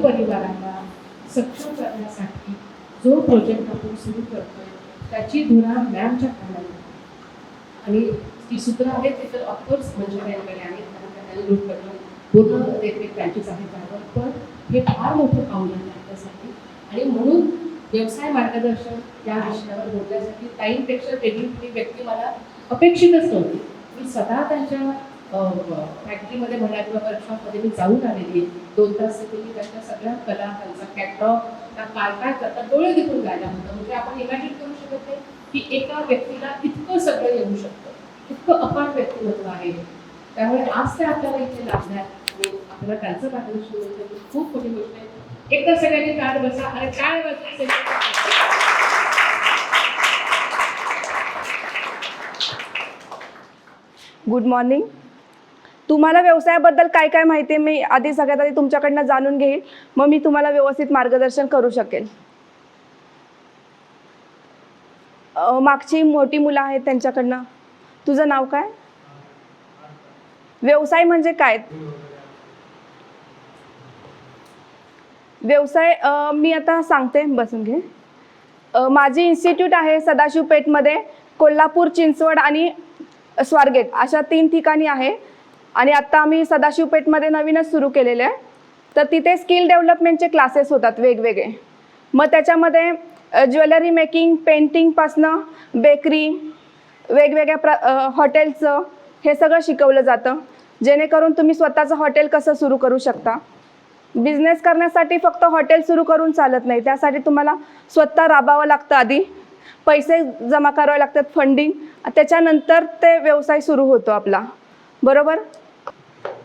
परिवाराला सक्षम करण्यासाठी जो प्रोजेक्ट आपण सुरू करतोय त्याची धुरा मॅमच्या खाण्यात आणि ती सूत्र आहेत ते तर ऑफकोर्स मंजुळ्यांकडे आहेत कारण ग्रुपकडून पूर्ण देखरेख त्यांचीच आहे त्यावर. पण हे फार मोठं पाऊल आहे आपल्यासाठी आणि म्हणून व्यवसाय मार्गदर्शन या विषयावर बोलण्यासाठी टाईमपेक्षा वेगळी व्यक्ती मला अपेक्षितच नव्हती. मी स्वतः त्यांच्या फॅक्टरीमध्ये म्हणा किंवा वर्कशॉपमध्ये मी जाऊन आलेली 2 तास मी त्यांच्या सगळ्या कला त्यांचा कॅटलॉग त्या काय काय करतात डोळे दिसून जायला होतं. म्हणजे आपण इमॅजिन करू शकत नाही की एका व्यक्तीला इतकं सगळं येऊ शकतं, इतकं अपार व्यक्तिमत्व आहे. त्यामुळे आज ते आपल्याला इथे लाभणार आणि आपल्याला त्यांचं मार्गदर्शन मिळतं खूप मोठी गोष्ट आहे. एकदा सगळ्यांनी टाळ बसा आणि टाळ बसा. Good morning. तुम्हाला व्यवसायाबद्दल काय काय माहिती आहे मी आधी सगळ्यात आधी तुमच्याकडनं जाणून घेईल, मग मी तुम्हाला व्यवस्थित मार्गदर्शन करू शकेल. मागची मोठी मुलं आहेत त्यांच्याकडनं. तुझं नाव काय? व्यवसाय म्हणजे काय? व्यवसाय मी आता सांगते, बसून घे. माझी इन्स्टिट्यूट आहे सदाशिव पेठमध्ये, कोल्हापूर, चिंचवड आणि स्वारगेट अशा 3 ठिकाणी आहे. आणि आत्ता आम्ही सदाशिव पेठमध्ये नवीनच सुरू केलेले आहे. तर तिथे स्किल डेव्हलपमेंटचे क्लासेस होतात वेगवेगळे. मग त्याच्यामध्ये ज्वेलरी मेकिंग, पेंटिंगपासनं बेकरी, वेगवेगळ्या हॉटेलचं हे सगळं शिकवलं जातं, जेणेकरून तुम्ही स्वतःचं हॉटेल कसं सुरू करू शकता. बिझनेस करण्यासाठी फक्त हॉटेल सुरू करून चालत नाही, त्यासाठी तुम्हाला स्वतः राबावं लागतं, आधी पैसे जमा करावे लागतात, फंडिंग, त्याच्यानंतर ते व्यवसाय सुरू होतो आपला. बरोबर?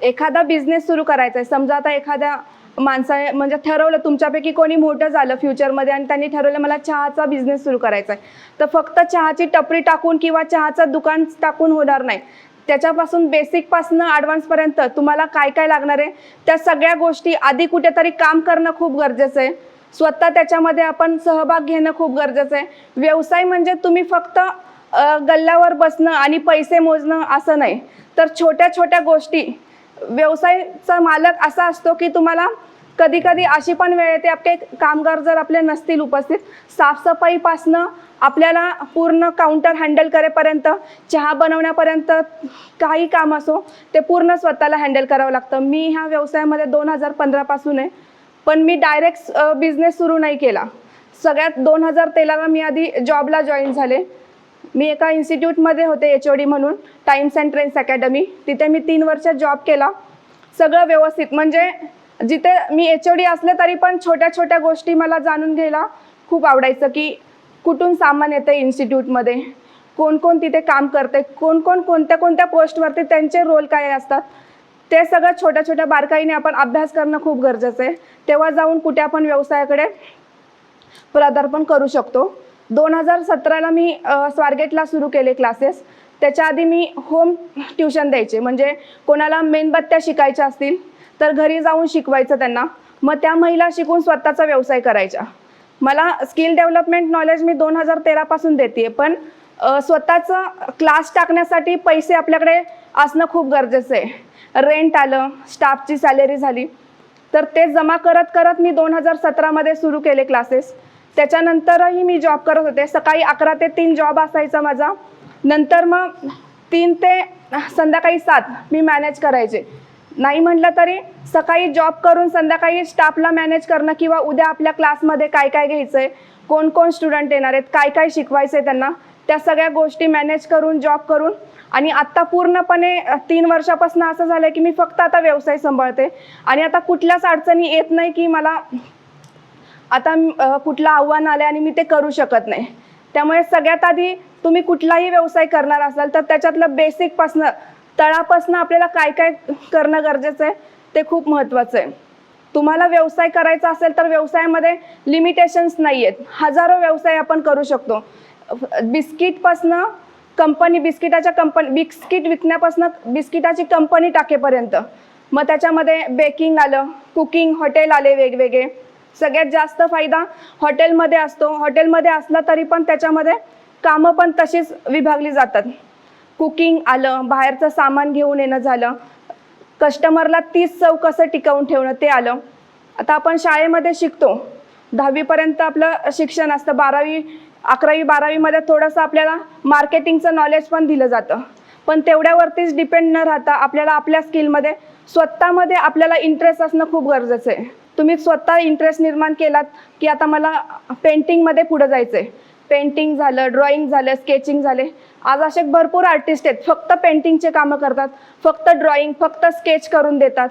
एखादा बिझनेस सुरू करायचा आहे, समजा आता एखाद्या माणसाने म्हणजे ठरवलं, तुमच्यापैकी कोणी मोठं झालं फ्युचरमध्ये आणि त्यांनी ठरवलं मला चहाचा बिझनेस सुरू करायचा आहे, तर फक्त चहाची टपरी टाकून किंवा चहाचं दुकान टाकून होणार नाही. त्याच्यापासून बेसिकपासनं ॲडव्हान्सपर्यंत तुम्हाला काय काय लागणार आहे त्या सगळ्या गोष्टी आधी कुठेतरी काम करणं खूप गरजेचं आहे. स्वतः त्याच्यामध्ये आपण सहभाग घेणं खूप गरजेचं आहे. व्यवसाय म्हणजे तुम्ही फक्त गल्ल्यावर बसणं आणि पैसे मोजणं असं नाही, तर छोट्या छोट्या गोष्टी. व्यवसायाचा मालक असा असतो की तुम्हाला कधी कधी अशी पण वेळ येते, आपले कामगार जर आपले नसतील उपस्थित, साफसफाईपासनं आपल्याला पूर्ण काउंटर हँडल करेपर्यंत, चहा बनवण्यापर्यंत काही काम असो ते पूर्ण स्वतःला हँडल करावं लागतं. मी ह्या व्यवसायामध्ये 2015 पासून आहे, पण मी डायरेक्ट बिझनेस सुरू नाही केला. सगळ्यात 2013ला मी आधी जॉबला जॉईन झाले. मी एका इन्स्टिट्यूटमध्ये होते HOD म्हणून, टाइम्स अँड ट्रेंड्स अकॅडमी. तिथे मी 3 वर्ष जॉब केला. सगळं व्यवस्थित, म्हणजे जिथे मी HOD असले तरी पण छोट्या छोट्या गोष्टी मला जाणून घ्यायला खूप आवडायचं, की कुठून सामान येतं इन्स्टिट्यूटमध्ये, कोण कोण तिथे काम करते, कोण कोण कोणत्या कोणत्या पोस्टवरती, त्यांचे रोल काय असतात, ते सगळं छोट्या छोट्या बारकाईने आपण अभ्यास करणं खूप गरजेचं आहे. तेव्हा जाऊन कुठे आपण व्यवसायाकडे पदार्पण करू शकतो. 2017ला मी स्वारगेटला सुरू केले क्लासेस. त्याच्या आधी मी होम ट्युशन द्यायचे, म्हणजे कोणाला मेणबत्त्या शिकायच्या असतील तर घरी जाऊन शिकवायचं त्यांना, मग त्या महिला शिकून स्वतःचा व्यवसाय करायच्या. मला स्किल डेव्हलपमेंट नॉलेज मी 2013 पासून देते, पण स्वतःचं क्लास टाकण्यासाठी पैसे आपल्याकडे असणं खूप गरजेचं आहे. रेंट आलं, स्टाफची सॅलरी झाली, तर ते जमा करत करत मी 2017मध्ये सुरू केले क्लासेस. त्याच्यानंतरही मी जॉब करत होते. सकाळी 11 ते 3 जॉब असायचा माझा. नंतर मग 3 ते संध्याकाळी 7 मी मॅनेज करायचे. नाही म्हटलं तरी सकाळी जॉब करून संध्याकाळी स्टाफला मॅनेज करणं, किंवा उद्या आपल्या क्लासमध्ये काय काय घ्यायचं आहे, कोण कोण स्टुडंट येणार आहेत, काय काय शिकवायचं आहे त्यांना, त्या सगळ्या गोष्टी मॅनेज करून जॉब करून, आणि आत्ता पूर्णपणे 3 वर्षापासून असं झालं की मी फक्त आता व्यवसाय सांभाळते. आणि आता कुठल्याच अडचणी येत नाही की मला आता कुठलं आव्हान आलं आणि मी ते करू शकत नाही. त्यामुळे सगळ्यात आधी तुम्ही कुठलाही व्यवसाय करणार असाल तर त्याच्यातलं बेसिकपासनं, तळापासनं आपल्याला काय काय करणं गरजेचं आहे ते खूप महत्त्वाचं आहे. तुम्हाला व्यवसाय करायचा असेल तर व्यवसायामध्ये लिमिटेशन्स नाही आहेत. हजारो व्यवसाय आपण करू शकतो. बिस्किटपासनं कंपनी, बिस्किट विकण्यापासनं बिस्किटाची कंपनी टाकेपर्यंत, मग त्याच्यामध्ये बेकिंग आलं, कुकिंग, हॉटेल आले वेगवेगळे. सगळ्यात जास्त फायदा हॉटेलमध्ये असतो. हॉटेलमध्ये असला तरी पण त्याच्यामध्ये कामं पण तशीच विभागली जातात. कुकिंग आलं, बाहेरचं सामान घेऊन येणं झालं, कस्टमरला 30 चव कसं टिकवून ठेवणं ते आलं. आता आपण शाळेमध्ये शिकतो, 10वीपर्यंत आपलं शिक्षण असतं, 11वी 12वीमध्ये थोडंसं आपल्याला मार्केटिंगचं नॉलेज पण दिलं जातं, पण तेवढ्यावरतीच डिपेंड न राहता आपल्याला आपल्या स्किलमध्ये स्वतःमध्ये आपल्याला इंटरेस्ट असणं खूप गरजेचं आहे. तुम्ही स्वतः इंटरेस्ट निर्माण केलात की आता मला पेंटिंगमध्ये पुढे जायचं आहे, पेंटिंग झालं, ड्रॉइंग झालं, स्केचिंग झाले, आज असे भरपूर आर्टिस्ट आहेत फक्त पेंटिंगचे कामं करतात, फक्त ड्रॉइंग, फक्त स्केच करून देतात.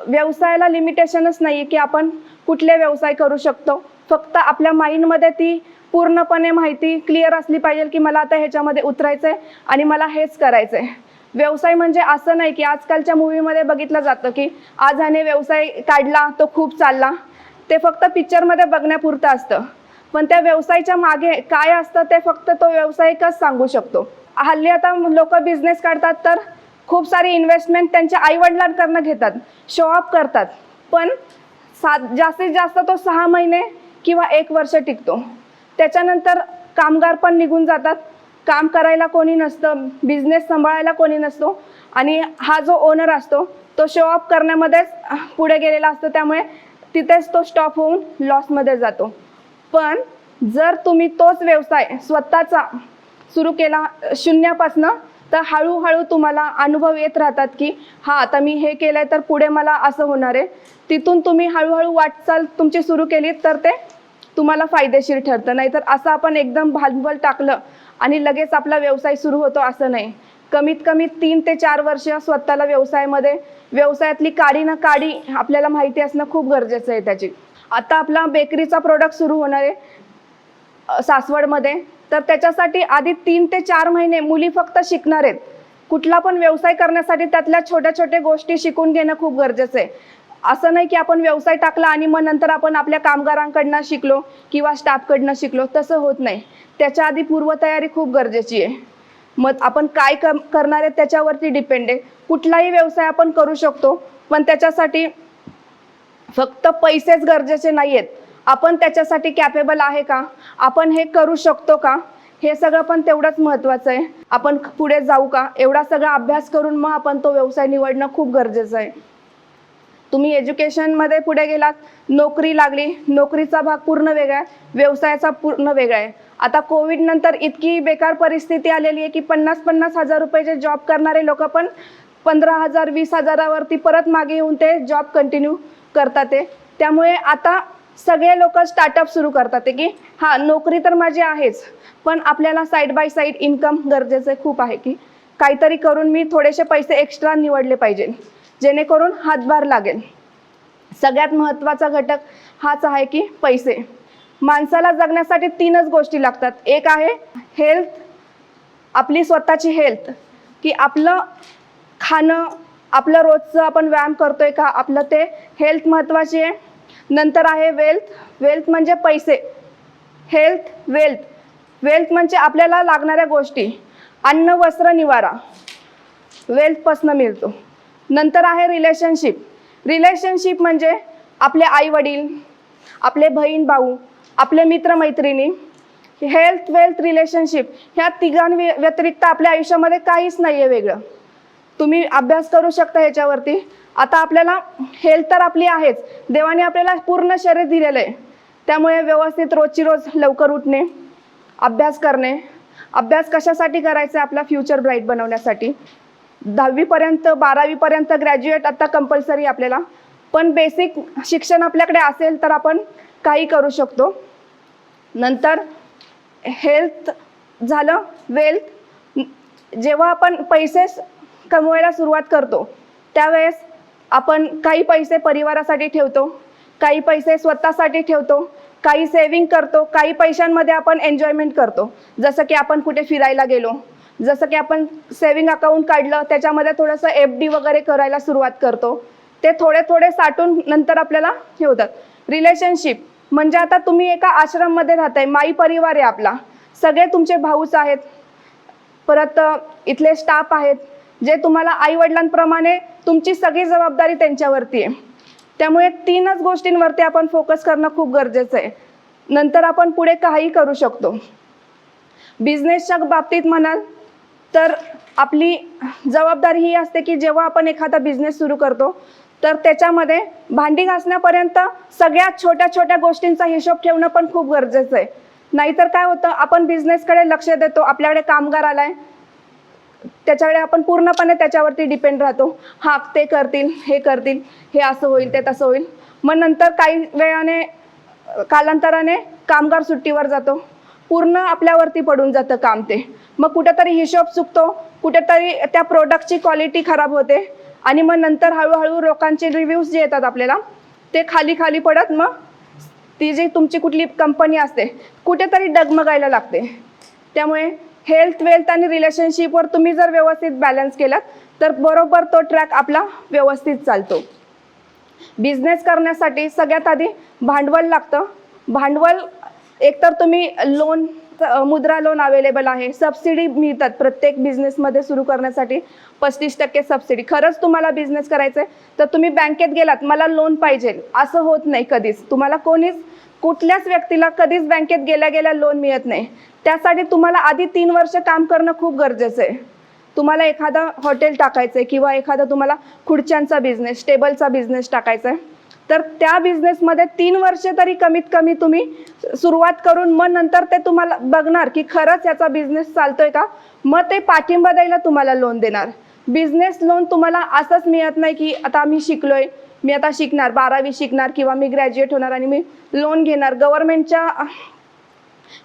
व्यवसायाला लिमिटेशनच नाही आहे की आपण कुठले व्यवसाय करू शकतो, फक्त आपल्या माइंडमध्ये ती पूर्णपणे माहिती क्लिअर असली पाहिजे की मला आता ह्याच्यामध्ये उतरायचं आहे आणि मला हेच करायचं आहे. व्यवसाय म्हणजे असं नाही की आजकालच्या मूवीमध्ये बघितलं जातं की आज ह्याने व्यवसाय काढला तो खूप चालला, ते फक्त पिक्चरमध्ये बघण्यापुरतं असतं, पण त्या व्यवसायाच्या मागे काय असतं ते फक्त तो व्यावसायिकच सांगू शकतो. हल्ली आता लोक बिझनेस काढतात तर खूप सारी इन्व्हेस्टमेंट त्यांच्या आईवडिलांकडनं घेतात, शो ऑफ करतात, पण जास्तीत जास्त तो 6 महिने किंवा 1 वर्ष टिकतो. त्याच्यानंतर कामगार पण निघून जातात, काम करायला कोणी नसतं, बिझनेस सांभाळायला कोणी नसतो आणि हा जो ओनर असतो तो शो ऑफ करण्यामध्येच पुढे गेलेला असतो, त्यामुळे तिथेच तो स्टॉप होऊन लॉसमध्ये जातो. पण जर तुम्ही तोच व्यवसाय स्वतःचा सुरू केला शून्यापासनं, तर हळूहळू तुम्हाला अनुभव येत राहतात की हा आता मी हे केलंय तर पुढे मला असं होणार आहे. तिथून तुम्ही हळूहळू वाटचाल तुमची सुरू केली तर ते तुम्हाला फायदेशीर ठरतं. नाहीतर असं आपण एकदम भांडवल टाकलं आणि लगेच आपला व्यवसाय सुरू होतो असं नाही. कमीत कमी 3 ते 4 वर्ष स्वतःला व्यवसायातली काडी ना काडी आपल्याला माहिती असणं खूप गरजेचं आहे त्याची. आता आपला बेकरीचा प्रोडक्ट सुरू होणार आहे सासवडमध्ये, तर त्याच्यासाठी आधी 3 ते 4 महिने मुली फक्त शिकणार आहेत. कुठला पण व्यवसाय करण्यासाठी त्यातल्या छोट्या छोट्या गोष्टी शिकून घेणं खूप गरजेचं आहे. असं नाही की आपण व्यवसाय टाकला आणि मग नंतर आपण आपल्या कामगारांकडनं शिकलो किंवा स्टाफकडनं शिकलो, तसं होत नाही. त्याच्या आधी पूर्वतयारी खूप गरजेची आहे. मग आपण काय करणार आहे त्याच्यावरती डिपेंड आहे. कुठलाही व्यवसाय आपण करू शकतो, पण त्याच्यासाठी फक्त पैसेच गरजेचे नाही आहेत, आपण त्याच्यासाठी कॅपेबल आहे का, आपण हे करू शकतो का, हे सगळं पण तेवढंच महत्त्वाचं आहे. आपण पुढे जाऊ का, एवढा सगळा अभ्यास करून मग आपण तो व्यवसाय निवडणं खूप गरजेचं आहे. तुम्ही एज्युकेशनमध्ये पुढे गेलात, नोकरी लागली, नोकरीचा भाग पूर्ण वेगळा आहे, व्यवसायाचा पूर्ण वेगळा आहे. आता कोविड नंतर इतकी बेकार परिस्थिती आलेली आहे की 50-50 हजार रुपयाचे जॉब करणारे लोक पण 15,000 20,000वरती परत मागे येऊन ते जॉब कंटिन्यू करतात ते. त्यामुळे आता सगळे लोक स्टार्टअप सुरू करतात की हां नोकरी तर माझी आहेच, पण आपल्याला साईड बाय साईड इन्कम गरजेचं खूप आहे की काहीतरी करून मी थोडेसे पैसे एक्स्ट्रा निवडले पाहिजे जेणेकरून हातभार लागेल. सगळ्यात महत्त्वाचा घटक हाच आहे की पैसे. माणसाला जगण्यासाठी 3च गोष्टी लागतात. एक आहे हेल्थ, आपली स्वतःची हेल्थ, की आपलं खाणं, आपलं रोजचं आपण व्यायाम करतोय का, आपलं ते हेल्थ महत्त्वाची आहे. नंतर आहे वेल्थ. वेल्थ म्हणजे पैसे. Health, wealth. वेल्थ म्हणजे आपल्याला लागणाऱ्या गोष्टी, अन्न वस्त्र निवारा, वेल्थपासनं मिळतो. नंतर आहे रिलेशनशिप. रिलेशनशिप म्हणजे आपले आई वडील, आपले बहीण भाऊ, आपले मित्रमैत्रिणी. हेल्थ, वेल्थ, रिलेशनशिप ह्या तिघांव्यतिरिक्त आपल्या आयुष्यामध्ये काहीच नाही आहे वेगळं. तुम्ही अभ्यास करू शकता ह्याच्यावरती. आता आपल्याला हेल्थ तर आपली आहेच, देवाने आपल्याला पूर्ण शरीर दिलेलं आहे, त्यामुळे व्यवस्थित रोजची रोज लवकर उठणे, अभ्यास करणे. अभ्यास कशासाठी करायचा, आपला फ्युचर ब्राईट बनवण्यासाठी. 10वीपर्यंत 12वीपर्यंत ग्रॅज्युएट आता कंपल्सरी आपल्याला, पण बेसिक शिक्षण आपल्याकडे असेल तर आपण काही करू शकतो. नंतर हेल्थ झालं. वेल्थ, जेव्हा आपण पैसे कमवायला सुरुवात करतो त्यावेळेस आपण काही पैसे परिवारासाठी ठेवतो, काही पैसे स्वतःसाठी ठेवतो, काही सेविंग करतो, काही पैशांमध्ये आपण एन्जॉयमेंट करतो. जसं की आपण कुठे फिरायला गेलो, जसं की आपण सेविंग अकाउंट काढलं त्याच्यामध्ये थोडंसं FD वगैरे करायला सुरुवात करतो. ते थोडे थोडे साठून नंतर आपल्याला हे होतात. रिलेशनशिप म्हणजे आता तुम्ही एका आश्रममध्ये राहताय, माई परिवार आहे आपला, सगळे तुमचे भाऊच आहेत, परत इथले स्टाफ आहेत जे तुम्हाला आई वडिलांप्रमाणे तुमची सगळी जबाबदारी त्यांच्यावरती आहे. त्यामुळे 3च गोष्टींवरती आपण फोकस करणं खूप गरजेचं आहे. नंतर आपण पुढे काही करू शकतो. बिझनेसच्या बाबतीत म्हणाल तर आपली जबाबदारी ही असते की जेव्हा आपण एखादा बिझनेस सुरू करतो तर त्याच्यामध्ये भांडी घासण्यापर्यंत सगळ्यात छोट्या छोट्या गोष्टींचा हिशोब ठेवणं पण खूप गरजेचं आहे. नाहीतर काय होतं, आपण बिझनेसकडे लक्ष देतो, आपल्याकडे कामगार आलाय त्याच्याकडे आपण पूर्णपणे त्याच्यावरती डिपेंड राहतो. हा ते करतील, हे करतील, हे असं होईल, ते तसं होईल. मग नंतर काही वेळाने कालांतराने कामगार सुट्टीवर जातो, पूर्ण आपल्यावरती पडून जातं काम ते. मग कुठेतरी हिशोब चुकतो, कुठेतरी त्या प्रोडक्टची क्वालिटी खराब होते आणि मग नंतर हळूहळू लोकांचे रिव्ह्यूज जे येतात आपल्याला ते खाली खाली पडत मग ती जी तुमची कुठली कंपनी असते कुठेतरी डगमगायला लागते. त्यामुळे हेल्थ, वेल्थ आणि रिलेशनशिपवर तुम्ही जर व्यवस्थित बॅलन्स केलात तर बरोबर तो ट्रॅक आपला व्यवस्थित चालतो. बिझनेस करण्यासाठी सगळ्यात आधी भांडवल लागतं. भांडवल एकतर तुम्ही लोन, मुद्रा लोन अवेलेबल आहे, सबसिडी मिळतात प्रत्येक बिझनेसमध्ये सुरू करण्यासाठी 35% सबसिडी. खरंच तुम्हाला बिझनेस करायचं आहे तर तुम्ही बँकेत गेलात, मला लोन पाहिजे असं होत नाही कधीच. तुम्हाला कुठल्याच व्यक्तीला कधीच बँकेत गेल्या गेल्या लोन मिळत नाही. त्यासाठी तुम्हाला आधी 3 वर्ष काम करणं खूप गरजेचं आहे. तुम्हाला एखादा हॉटेल टाकायचं आहे किंवा एखादा तुम्हाला खुर्च्यांचा बिझनेस, टेबलचा बिझनेस टाकायचा आहे तर त्या बिझनेसमध्ये 3 वर्ष तरी कमीत कमी तुम्ही सुरुवात करून मग नंतर ते तुम्हाला बघणार की खरंच याचा बिझनेस चालतोय का, मग ते पाठिंबा द्यायला तुम्हाला लोन देणार. बिझनेस लोन तुम्हाला असंच मिळत नाही की आता मी शिकलोय, मी आता शिकणार 12वी शिकणार किंवा मी ग्रॅज्युएट होणार आणि मी लोन घेणार.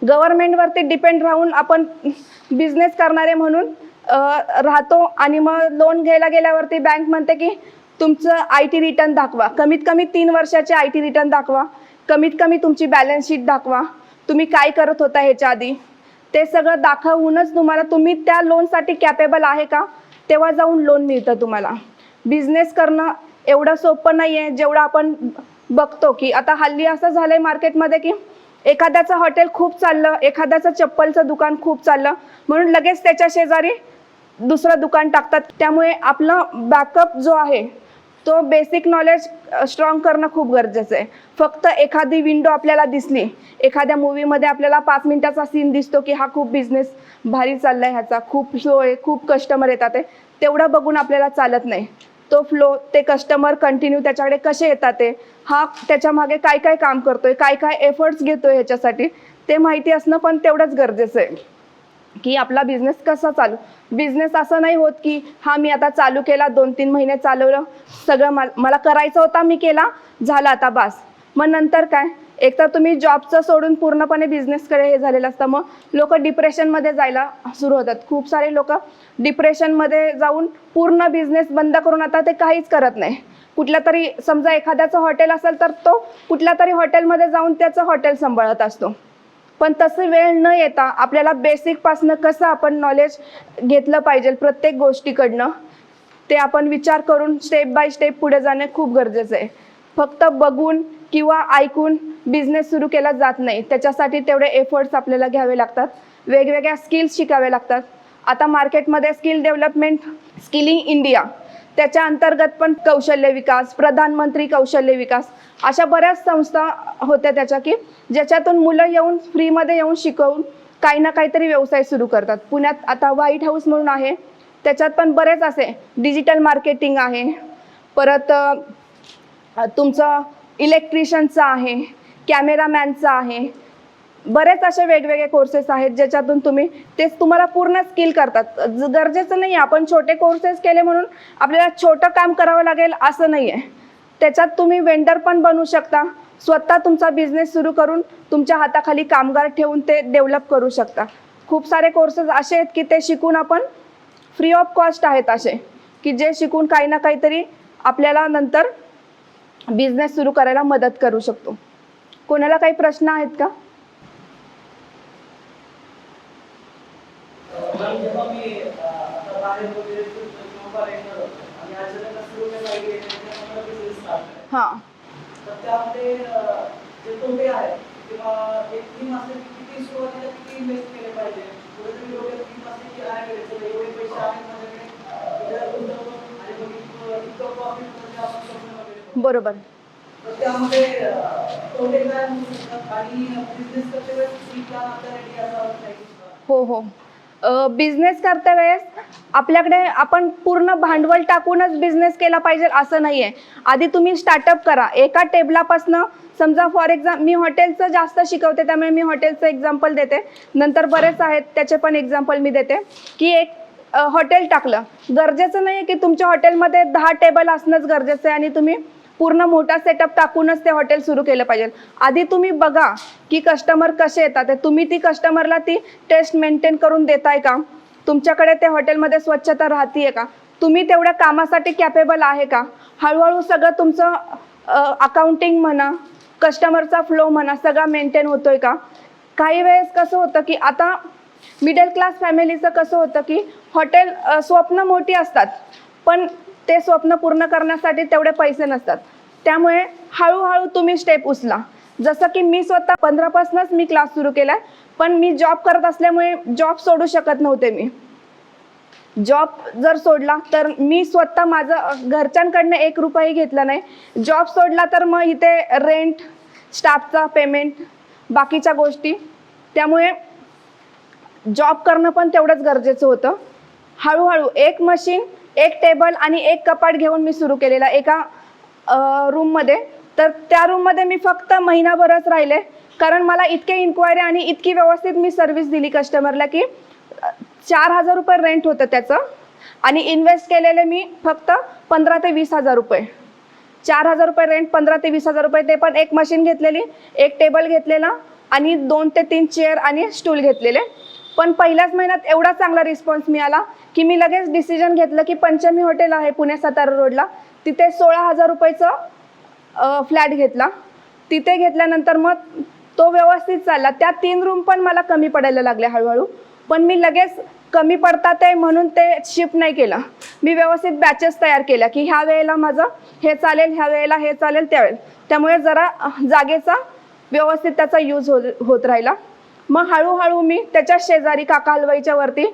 गव्हर्नमेंटवरती डिपेंड राहून आपण बिझनेस करणारे म्हणून राहतो आणि मग लोन घ्यायला गेल्यावरती बँक म्हणते की तुमचं IT रिटर्न दाखवा, कमीत कमी 3 वर्षाचे IT रिटर्न दाखवा, कमीत कमी तुमची बॅलन्स शीट दाखवा, तुम्ही काय करत होता ह्याच्या आधी, ते सगळं दाखवूनच तुम्ही त्या लोनसाठी कॅपेबल आहे का तेव्हा जाऊन लोन मिळतं तुम्हाला. बिझनेस करणं एवढं सोपं नाही आहे जेवढं आपण बघतो. की आता हल्ली असं झालंय मार्केटमध्ये की एखाद्याचं हॉटेल खूप चाललं, एखाद्याचं चप्पलचं दुकान खूप चाललं म्हणून लगेच त्याच्या शेजारी दुसरं दुकान टाकतात. त्यामुळे आपला बॅकअप जो आहे तो बेसिक नॉलेज स्ट्रॉंग करणं खूप गरजेचं आहे. फक्त एखादी विंडो आपल्याला दिसली, एखाद्या मूवीमध्ये आपल्याला 5 मिनिटाचा सीन दिसतो की हा खूप बिझनेस भारी चाललाय, ह्याचा खूप फ्लो आहे, खूप कस्टमर येतात आहे, तेवढं बघून आपल्याला चालत नाही. तो फ्लो, ते कस्टमर कंटिन्यू त्याच्याकडे कसे येतात ते, हा त्याच्या मागे काय काय काम करतोय, काय काय एफर्ट्स घेतोय ह्याच्यासाठी ते माहिती असणं पण तेवढंच गरजेचं आहे. की आपला बिझनेस कसा चालू. बिझनेस असं नाही होत की हा मी आता चालू केला, 2-3 महिने चालवलं, सगळं मला करायचं होता, मी केला, झालं आता बास. मग नंतर काय, एकतर तुम्ही जॉबचं सोडून पूर्णपणे बिझनेसकडे हे झालेलं असतं. मग लोक डिप्रेशनमध्ये जायला सुरू होतात. खूप सारे लोक डिप्रेशनमध्ये जाऊन पूर्ण बिझनेस बंद करून आता ते काहीच करत नाही. कुठल्या तरी, समजा एखाद्याचं हॉटेल असेल तर तो कुठल्या तरी हॉटेलमध्ये जाऊन त्याचं हॉटेल सांभाळत असतो. पण तसं वेळ न येता आपल्याला बेसिकपासनं कसं आपण नॉलेज घेतलं पाहिजे प्रत्येक गोष्टीकडनं ते आपण विचार करून स्टेप बाय स्टेप पुढे जाणे खूप गरजेचं आहे. फक्त बघून किंवा ऐकून बिझनेस सुरू केला जात नाही. त्याच्यासाठी तेवढे एफर्ट्स आपल्याला घ्यावे लागतात, वेगवेगळ्या स्किल्स शिकावे लागतात. आता मार्केटमध्ये स्किल डेव्हलपमेंट, स्किलिंग इंडिया, त्याच्या अंतर्गत पण कौशल्य विकास, प्रधानमंत्री कौशल्य विकास अशा बऱ्याच संस्था होत्या त्याच्या की ज्याच्यातून मुलं येऊन फ्रीमध्ये येऊन शिकवून काही ना काहीतरी व्यवसाय सुरू करतात. पुण्यात आता व्हाईट हाऊस म्हणून आहे, त्याच्यात पण बरेच असे डिजिटल मार्केटिंग आहे, परत तुमचं इलेक्ट्रिशियनचं आहे, कॅमेरामॅनचं आहे, बरेच असे वेगवेगळे कोर्सेस आहेत ज्याच्यातून तुम्हाला पूर्ण स्किल करतात. गरजेचं नाही आपण छोटे कोर्सेस केले म्हणून आपल्याला छोटं काम करावं लागेल असं नाही आहे. त्याच्यात तुम्ही वेंडर पण बनू शकता, स्वतः तुमचा बिझनेस सुरू करून तुमच्या हाताखाली कामगार ठेवून ते डेव्हलप करू शकता. खूप सारे कोर्सेस असे आहेत की ते शिकून आपण फ्री ऑफ कॉस्ट आहेत असे की जे शिकून काही ना काहीतरी आपल्याला नंतर बिझनेस सुरू करायला मदत करू शकतो. कोणाला काही प्रश्न आहेत का? हां, त्यामध्ये जे तोटे आहेत किंवा एक टीम असते किती सुरुवातीला किती इन्व्हेस्ट केले पाहिजे, कुठेतरी डोक्यात टीम असते की आहे एवढे पैसे आहेत माझ्याकडे, त्याला गुंतवणूक आणि मग इतकं प्रॉफिट म्हणजे आपण स्वप्न वगैरे. बरोबर. तर त्यामध्ये तोटे काय होऊ शकतात आणि बिझनेस करते वेळेस आपल्या रेडी असावं नाही. हो हो, बिझनेस करते वेळेस आपल्याकडे आपण पूर्ण भांडवल टाकूनच बिझनेस केला पाहिजे असं नाही आहे. आधी तुम्ही स्टार्टअप करा. एका टेबलापासनं समजा फॉर एक्झाम्पल मी हॉटेलचं जास्त शिकवते त्यामुळे मी हॉटेलचं एक्झाम्पल देते, नंतर बरेच आहेत त्याचे पण एक्झाम्पल मी देते की एक हॉटेल टाकलं, गरजेचं नाही आहे की तुमच्या हॉटेलमध्ये 10 टेबल असणंच गरजेचं आहे आणि तुम्ही पूर्ण मोठा सेटअप टाकूनच ते हॉटेल सुरू केलं पाहिजे. आधी तुम्ही बघा की कस्टमर कसे येतात, तुम्ही ती कस्टमरला ती टेस्ट मेंटेन करून देताय का, तुमच्याकडे ते हॉटेलमध्ये स्वच्छता राहतीये का, तुम्ही तेवढ्या कामासाठी कॅपेबल आहे का. हळूहळू सगळं तुमचं अकाउंटिंग म्हणा, कस्टमरचा फ्लो म्हणा, सगळा मेंटेन होतोय का. काही वेळेस कसं होतं की आता मिडल क्लास फॅमिलीचं कसं होतं की हॉटेल स्वप्न मोठी असतात पण ते स्वप्न पूर्ण करण्यासाठी तेवढे पैसे नसतात. त्यामुळे हळूहळू तुम्ही स्टेप उचला. जसं की मी स्वतः 15 पासूनच मी क्लास सुरू केलाय, पण मी जॉब करत असल्यामुळे जॉब सोडू शकत नव्हते. मी जॉब जर सोडला तर मी स्वतः माझं घरच्यांकडनं 1 रुपयाही घेतला नाही. जॉब सोडला तर मग इथे रेंट, स्टाफचा पेमेंट, बाकीच्या गोष्टी, त्यामुळे जॉब करणं पण तेवढंच गरजेचं होतं. हळूहळू एक मशीन, एक टेबल आणि एक कपाट घेऊन मी सुरू केलेला एका रूममध्ये. तर त्या रूममध्ये मी फक्त महिनाभरच राहिले कारण मला इतके इन्क्वायरी आणि इतकी व्यवस्थित मी सर्व्हिस दिली कस्टमरला की 4,000 रुपये रेंट होतं त्याचं आणि इन्व्हेस्ट केलेले मी फक्त 15,000 ते 20,000 रुपये. 4,000 रुपये रेंट, 15,000 ते 20,000 रुपये, ते पण एक मशीन घेतलेली, एक टेबल घेतलेला आणि 2 ते 3 चेअर आणि स्टूल घेतलेले. पण पहिल्याच महिन्यात एवढा चांगला रिस्पॉन्स मिळाला की मी लगेच डिसिजन घेतलं की पंचमी हॉटेल आहे पुणे सातारा रोडला, तिथे 16,000 रुपयाचं फ्लॅट घेतला. तिथे घेतल्यानंतर मग तो व्यवस्थित चालला. त्या 3 रूम पण मला कमी पडायला लागले हळूहळू, पण मी लगेच कमी पडतात आहे म्हणून ते शिफ्ट नाही केलं. मी व्यवस्थित बॅचेस तयार केल्या की ह्या वेळेला माझं हे चालेल, ह्या वेळेला हे चालेल, त्यावेळेला. त्यामुळे जरा जागेचा व्यवस्थित त्याचा यूज होत राहिला. मग हळूहळू मी त्याच्या शेजारी काका हलवाईच्या वरती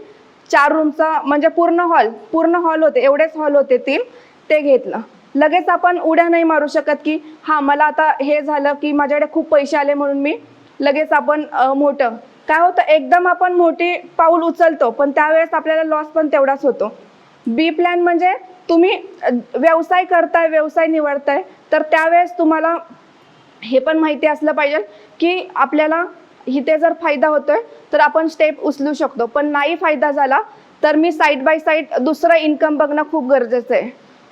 4 रूमचा म्हणजे पूर्ण हॉल होते, एवढेच हॉल होते 3, ते घेतलं. लगेच आपण उड्या नाही मारू शकत की हां मला आता हे झालं की माझ्याकडे खूप पैसे आले म्हणून मी लगेच आपण मोठं. काय होतं, एकदम आपण मोठी पाऊल उचलतो पण त्यावेळेस आपल्याला लॉस पण तेवढाच होतो. बी प्लॅन म्हणजे तुम्ही व्यवसाय करताय, व्यवसाय निवडताय तर त्यावेळेस तुम्हाला हे पण माहिती असलं पाहिजे की आपल्याला इथे जर फायदा होतोय तर आपण स्टेप उचलू शकतो, पण नाही फायदा झाला तर मी साईड बाय साईड दुसरं इन्कम बघणं खूप गरजेचं आहे.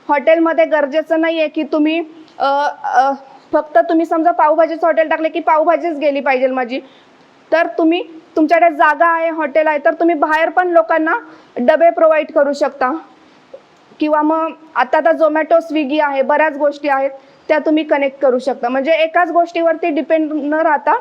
हॉटेलमध्ये गरजेचं नाही आहे की तुम्ही फक्त तुम्ही समजा पावभाजीचं हॉटेल टाकले की पावभाजीच गेली पाहिजे माझी. तर तुम्ही तुमच्याकडे जागा आहे, हॉटेल आहे, तर तुम्ही बाहेर पण लोकांना डबे प्रोव्हाइड करू शकता. किंवा मग आता झोमॅटो, स्विगी आहे, बऱ्याच गोष्टी आहेत त्या तुम्ही कनेक्ट करू शकता. म्हणजे एकाच गोष्टीवरती डिपेंड न राहता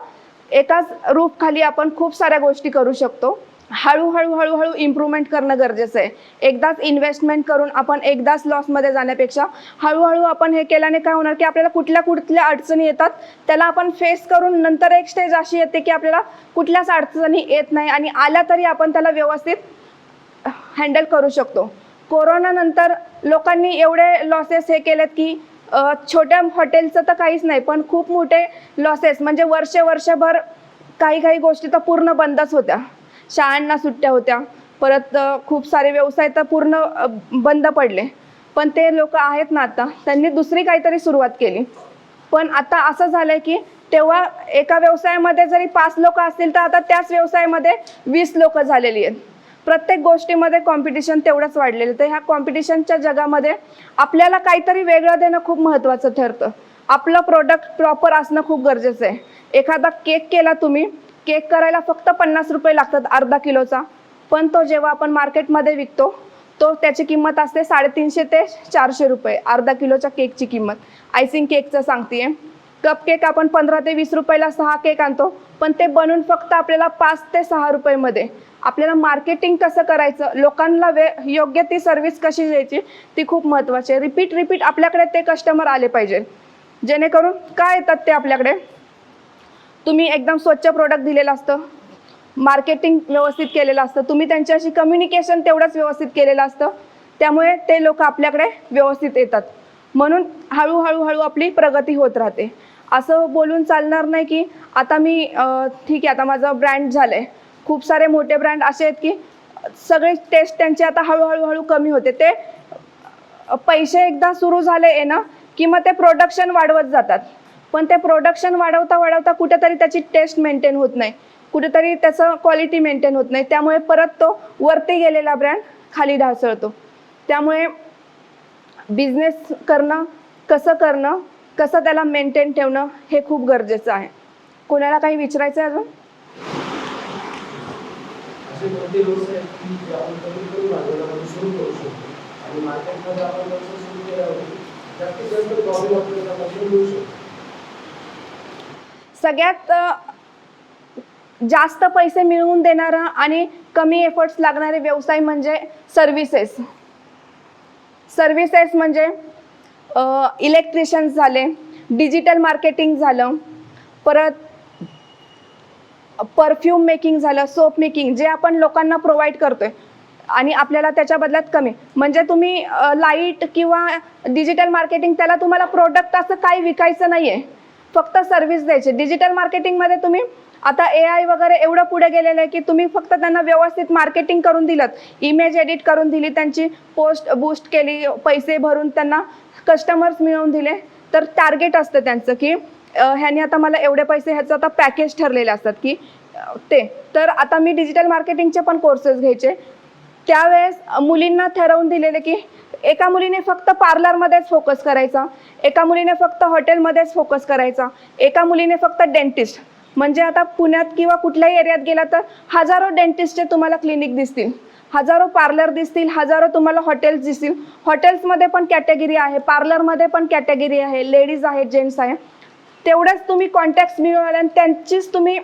एकाच रूफ खाली आपण खूप साऱ्या गोष्टी करू शकतो. हळूहळू इम्प्रूव्हमेंट करणं गरजेचं आहे. एकदाच इन्व्हेस्टमेंट करून आपण एकदाच लॉसमध्ये जाण्यापेक्षा हळूहळू आपण हे केल्याने काय होणार की आपल्याला कुठल्या अडचणी येतात त्याला आपण फेस करून नंतर एक स्टेज अशी येते की आपल्याला कुठल्याच अडचणी येत नाही आणि आल्या तरी आपण त्याला व्यवस्थित हँडल करू शकतो. कोरोनानंतर लोकांनी एवढे लॉसेस हे केलेत की छोट्या हॉटेलचं तर काहीच नाही पण खूप मोठे लॉसेस म्हणजे वर्षभर काही गोष्टी तर पूर्ण बंदच होत्या. शाळांना सुट्ट्या होत्या, परत खूप सारे व्यवसाय तर पूर्ण बंद पडले. पण ते लोक आहेत ना आता त्यांनी दुसरी काहीतरी सुरुवात केली. पण आता असं झालंय की तेव्हा एका व्यवसायामध्ये जरी 5 लोक असतील तर आता त्याच व्यवसायामध्ये 20 लोक झालेली आहेत. प्रत्येक गोष्टीमध्ये कॉम्पिटिशन तेवढंच वाढलेलं. तर ह्या कॉम्पिटिशनच्या जगामध्ये आपल्याला काहीतरी वेगळं देणं खूप महत्त्वाचं ठरतं. आपलं प्रोडक्ट प्रॉपर असणं खूप गरजेचं आहे. एखादा केक केला तुम्ही, केक करायला फक्त 50 रुपये लागतात अर्धा किलोचा, पण तो जेव्हा आपण मार्केटमध्ये विकतो तो त्याची किंमत असते 350 ते 400 रुपये अर्धा किलोच्या केकची किंमत. आयसिंग केकचं सांगते. कप केक आपण 15 ते 20 रुपयाला 6 केक आणतो, पण ते बनवून फक्त आपल्याला 5 ते 6 रुपयेमध्ये. आपल्याला मार्केटिंग कसं करायचं, लोकांना योग्य ती सर्व्हिस कशी द्यायची ती खूप महत्त्वाची आहे. रिपीट आपल्याकडे ते कस्टमर आले पाहिजे, जेणेकरून काय येतात ते आपल्याकडे. तुम्ही एकदम स्वच्छ प्रोडक्ट दिलेलं असतं, मार्केटिंग व्यवस्थित केलेलं असतं, तुम्ही त्यांच्याशी कम्युनिकेशन तेवढंच व्यवस्थित केलेलं असतं, त्यामुळे ते लोक आपल्याकडे व्यवस्थित येतात. म्हणून हळूहळू आपली प्रगती होत राहते. असं बोलून चालणार नाही की आता मी ठीक आहे आता माझं ब्रँड झालं आहे. खूप सारे मोठे ब्रँड असे आहेत की सगळे टेस्ट त्यांचे आता हळूहळू कमी होते. ते पैसे एकदा सुरू झाले येणं की मग ते प्रोडक्शन वाढवत जातात, पण ते प्रोडक्शन वाढवता कुठेतरी त्याची टेस्ट मेंटेन होत नाही, कुठेतरी त्याचं क्वालिटी मेंटेन होत नाही. त्यामुळे परत तो वरती गेलेला ब्रँड खाली ढासळतो. त्यामुळे बिझनेस करणं, कसं त्याला मेंटेन ठेवणं हे खूप गरजेचं आहे. कोणाला काही विचारायचं आहे अजून? असे कोणते व्यवसाय आहेत की जे आपण कमीत कमी भांडवलामध्ये सुरू करू शकतो आणि मार्केटमध्ये आपण व्यवसाय सुरू केल्यावर जास्तीत जास्त प्रॉफिट आपल्याला त्यामध्ये मिळू शकतो? सगळ्यात जास्त पैसे मिळवून देणारा आणि कमी एफर्ट्स लागणारे व्यवसाय म्हणजे सर्व्हिसेस. सर्व्हिसेस म्हणजे इलेक्ट्रिशियन्स झाले, डिजिटल मार्केटिंग झालं, परत परफ्यूम मेकिंग झालं, सोप मेकिंग, जे आपण लोकांना प्रोव्हाइड करतोय आणि आपल्याला त्याच्या बदल्यात कमी. म्हणजे तुम्ही लाईट किंवा डिजिटल मार्केटिंग, त्याला तुम्हाला प्रोडक्ट असं काही विकायचं नाही आहे, फक्त सर्व्हिस द्यायची. डिजिटल मार्केटिंगमध्ये तुम्ही आता AI वगैरे एवढं पुढे गेलेलं आहे की तुम्ही फक्त त्यांना व्यवस्थित मार्केटिंग करून दिलं, इमेज एडिट करून दिली, त्यांची पोस्ट बूस्ट केली, पैसे भरून त्यांना कस्टमर्स मिळवून दिले, तर टार्गेट असतं त्यांचं की ह्याने आता मला एवढे पैसे, ह्याचं आता पॅकेज ठरलेले असतात की ते. तर आता मी डिजिटल मार्केटिंगचे पण कोर्सेस घ्यायचे. त्यावेळेस मुलींना ठरवून दिलेले की एका मुलीने फक्त पार्लरमध्येच फोकस करायचा, एका मुलीने फक्त हॉटेलमध्येच फोकस करायचा, एका मुलीने फक्त डेंटिस्ट. म्हणजे आता पुण्यात किंवा कुठल्याही एरियात गेला तर हजारो डेंटिस्टचे तुम्हाला क्लिनिक दिसतील, हजारो पार्लर दिसतील, हजारो तुम्हाला हॉटेल्स दिसतील. हॉटेल्समध्ये पण कॅटेगरी आहे, पार्लरमध्ये पण कॅटेगरी आहे, लेडीज आहे, जेंट्स आहे. तेवढंच तुम्ही कॉन्टॅक्ट्स मिळवले आणि त्यांचीच तुम्ही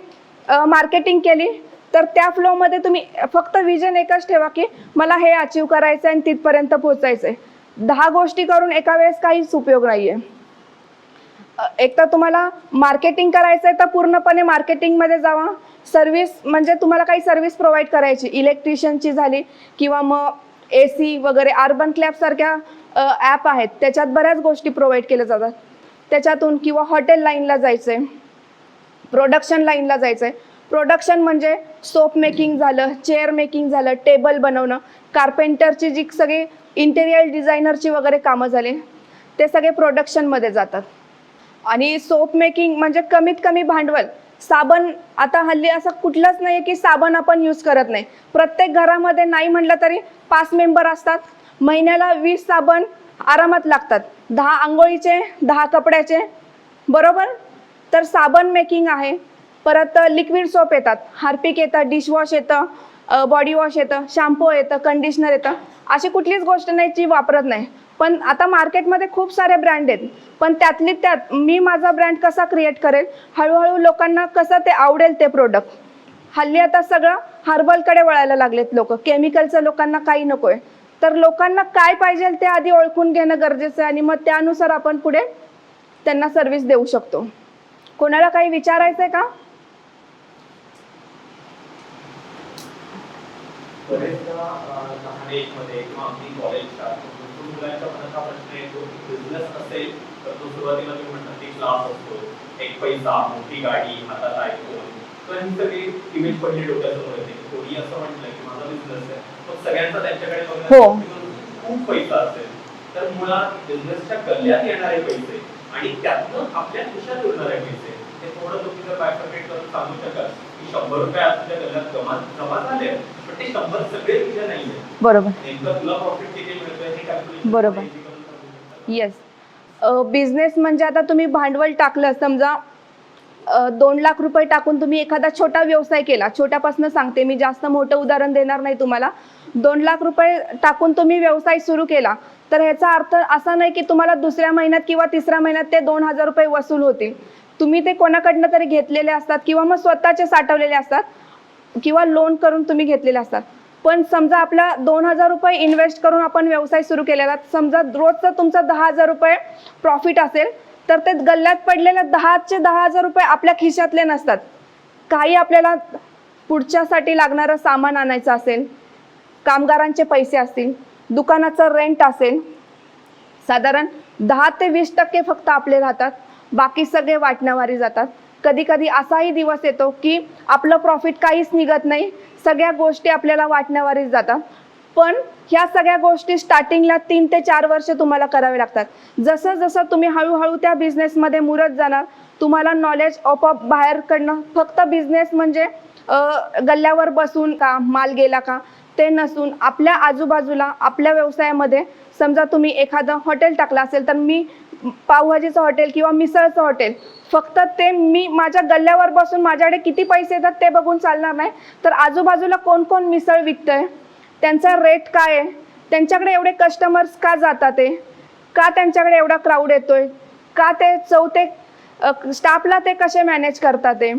मार्केटिंग केली तर त्या फ्लोमध्ये तुम्ही फक्त विजन एकच ठेवा की मला हे अचीव करायचं आहे आणि तिथपर्यंत पोहोचायचं आहे. 10 गोष्टी करून एका वेळेस काहीच उपयोग नाही आहे. एक तर तुम्हाला मार्केटिंग करायचं आहे तर पूर्णपणे मार्केटिंगमध्ये जावा. सर्व्हिस म्हणजे तुम्हाला काही सर्व्हिस प्रोव्हाइड करायची, इलेक्ट्रिशियनची झाली किंवा मग AC वगैरे, अर्बन क्लॅबसारख्या ॲप आहेत, त्याच्यात बऱ्याच गोष्टी प्रोव्हाइड केल्या जातात. त्याच्यातून किंवा हॉटेल लाईनला जायचं आहे, प्रोडक्शन लाईनला जायचं आहे. प्रोडक्शन म्हणजे सोप मेकिंग झालं, चेअर मेकिंग झालं, टेबल बनवणं, कार्पेंटरची जी सगळी इंटेरियर डिझायनरची वगैरे कामं झाले ते सगळे प्रोडक्शनमध्ये जातात. आणि सोप मेकिंग म्हणजे कमीत कमी भांडवल. साबण आता हल्ली असं कुठलंच नाही की साबण आपण यूज करत नाही. प्रत्येक घरामध्ये नाही म्हटलं तरी 5 मेंबर असतात, महिन्याला 20 साबण आरामात लागतात, 10 आंघोळीचे, 10 कपड्याचे, बरोबर. तर साबण मेकिंग आहे. परत लिक्विड सोप येतात, हार्पिक येतं, डिशवॉश येतं, बॉडी वॉश येतं, शॅम्पू येतं, कंडिशनर येतं. अशी कुठलीच गोष्ट नाही जी वापरत नाही. पण आता मार्केटमध्ये खूप सारे ब्रँड आहेत, पण त्यातली त्यात मी माझा ब्रँड कसा क्रिएट करेल, हळूहळू लोकांना कसं ते आवडेल ते प्रोडक्ट. हल्ली आता सगळं हर्बलकडे वळायला लागलेत लोक, केमिकलचं लोकांना काही नको आहे. तर लोकांना काय पाहिजे ते आधी ओळखून घेणं गरजेचं आहे आणि मग त्यानुसार आपण पुढे त्यांना सर्व्हिस देऊ शकतो. कोणाला काही विचारायचं आहे का? बरेचदा लहान एजमध्ये किंवा अगदी कॉलेजच्या मुलांच्या मनात हा प्रश्न येतो की बिझनेस असेल तर तो सुरुवातीला तुम्ही म्हणतात की क्लास असतो, एक पैसा, मोठी गाडी, हातात आयफोन, तर ही सगळी इमेज पडली डोक्यासमोर येते. कोणी असं म्हटलं की माझा बिझनेस आहे, मग सगळ्यांचा त्यांच्याकडे बघण्याचा खूप पैसा असेल तर मुळात बिझनेसच्या गल्ल्यात येणारे पैसे आणि त्यातनं आपल्या खिशात उरणारे पैसे हे थोडं तुम्ही जर बायफर्केट करून सांगू शकाल की 100 रुपये आज तुझ्या गल्ल्यात जमा झाले पण ते 100 सगळे तुझ्या नाहीये. बरोबर. नेमकं तुला प्रॉफिट किती मिळतंय हे कॅल्क्युलेशन बरोबर. येस. बिझनेस म्हणजे आता तुम्ही भांडवल टाकलं, समजा 2 लाख रुपये टाकून तुम्ही एखादा छोटा व्यवसाय केला, छोट्यापासून सांगते मी, जास्त मोठं उदाहरण देणार नाही तुम्हाला. 2 लाख रुपये टाकून तुम्ही व्यवसाय सुरू केला तर ह्याचा अर्थ असा नाही की तुम्हाला दुसऱ्या महिन्यात किंवा तिसऱ्या महिन्यात ते 2,000 रुपये वसूल होतील. तुम्ही ते कोणाकडनं तरी घेतलेले असतात किंवा मग स्वतःचे साठवलेले असतात किंवा लोन करून तुम्ही घेतलेले असतात. पण समजा आपला 2,000 रुपये इन्व्हेस्ट करून आपण व्यवसाय सुरू केलेला, समजा रोजचा तुमचा 10,000 रुपये प्रॉफिट असेल तर ते गल्ल्यात पडलेले 10,000 रुपये आपल्या खिशातले नसतात. काही आपल्याला पुढच्यासाठी लागणारं सामान आणायचं असेल, कामगारांचे पैसे असतील, दुकानाचं रेंट असेल, साधारण 10 ते 20% फक्त आपले राहतात, बाकी सगळे वाटण्यावारी जातात. कधी कधी असाही दिवस येतो की आपलं प्रॉफिट काहीच निघत नाही, सगळ्या गोष्टी आपल्याला वाटण्यावरच जातात. पण ह्या सगळ्या गोष्टी स्टार्टिंगला 3 ते 4 वर्ष तुम्हाला करावे लागतात. जसं जसं तुम्ही हळूहळू त्या बिझनेसमध्ये मुरत जाणार, तुम्हाला नॉलेज आपोआप बाहेरकडनं, फक्त बिझनेस म्हणजे गल्ल्यावर बसून का माल गेला का ते नसून आपल्या आजूबाजूला आपल्या व्यवसायामध्ये, समजा तुम्ही एखादं हॉटेल टाकलं असेल तर मी पावभाजीचं हॉटेल किंवा मिसळचं हॉटेल, फक्त ते मी माझ्या गल्ल्यावर बसून माझ्याकडे किती पैसे येतात ते बघून चालणार नाही, तर आजूबाजूला कोण कोण मिसळ विकतंय, त्यांचा रेट काय आहे, त्यांच्याकडे एवढे कस्टमर्स का जातात, ते का त्यांच्याकडे एवढा क्राऊड येतोय, का ते चौथे स्टाफला ते कसे मॅनेज करतात ते,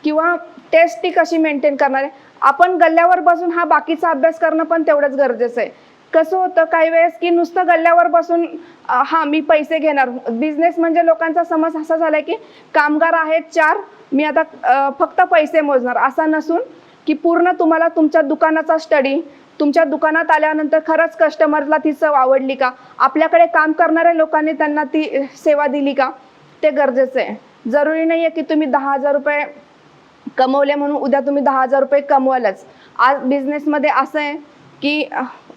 किंवा टेस्ट ती कशी मेंटेन करणार आहे. आपण गल्ल्यावर बसून हा बाकीचा अभ्यास करणं पण तेवढंच गरजेचं आहे. कसं होतं काही वेळेस की नुसतं गल्ल्यावर बसून हा मी पैसे घेणार, बिझनेस म्हणजे लोकांचा समज असा झालाय की कामगार आहेत 4, मी आता फक्त पैसे मोजणार, असा नसून की पूर्ण तुम्हाला तुमच्या दुकानाचा स्टडी, तुमच्या दुकानात आल्यानंतर खरंच कस्टमरला ती चव आवडली का, आपल्याकडे काम करणाऱ्या लोकांनी त्यांना ती सेवा दिली का, ते गरजेचं आहे. जरुरी नाही आहे की तुम्ही 10,000 रुपये कमवले म्हणून उद्या तुम्ही 10,000 रुपये कमवालच. आज बिझनेसमध्ये असं आहे की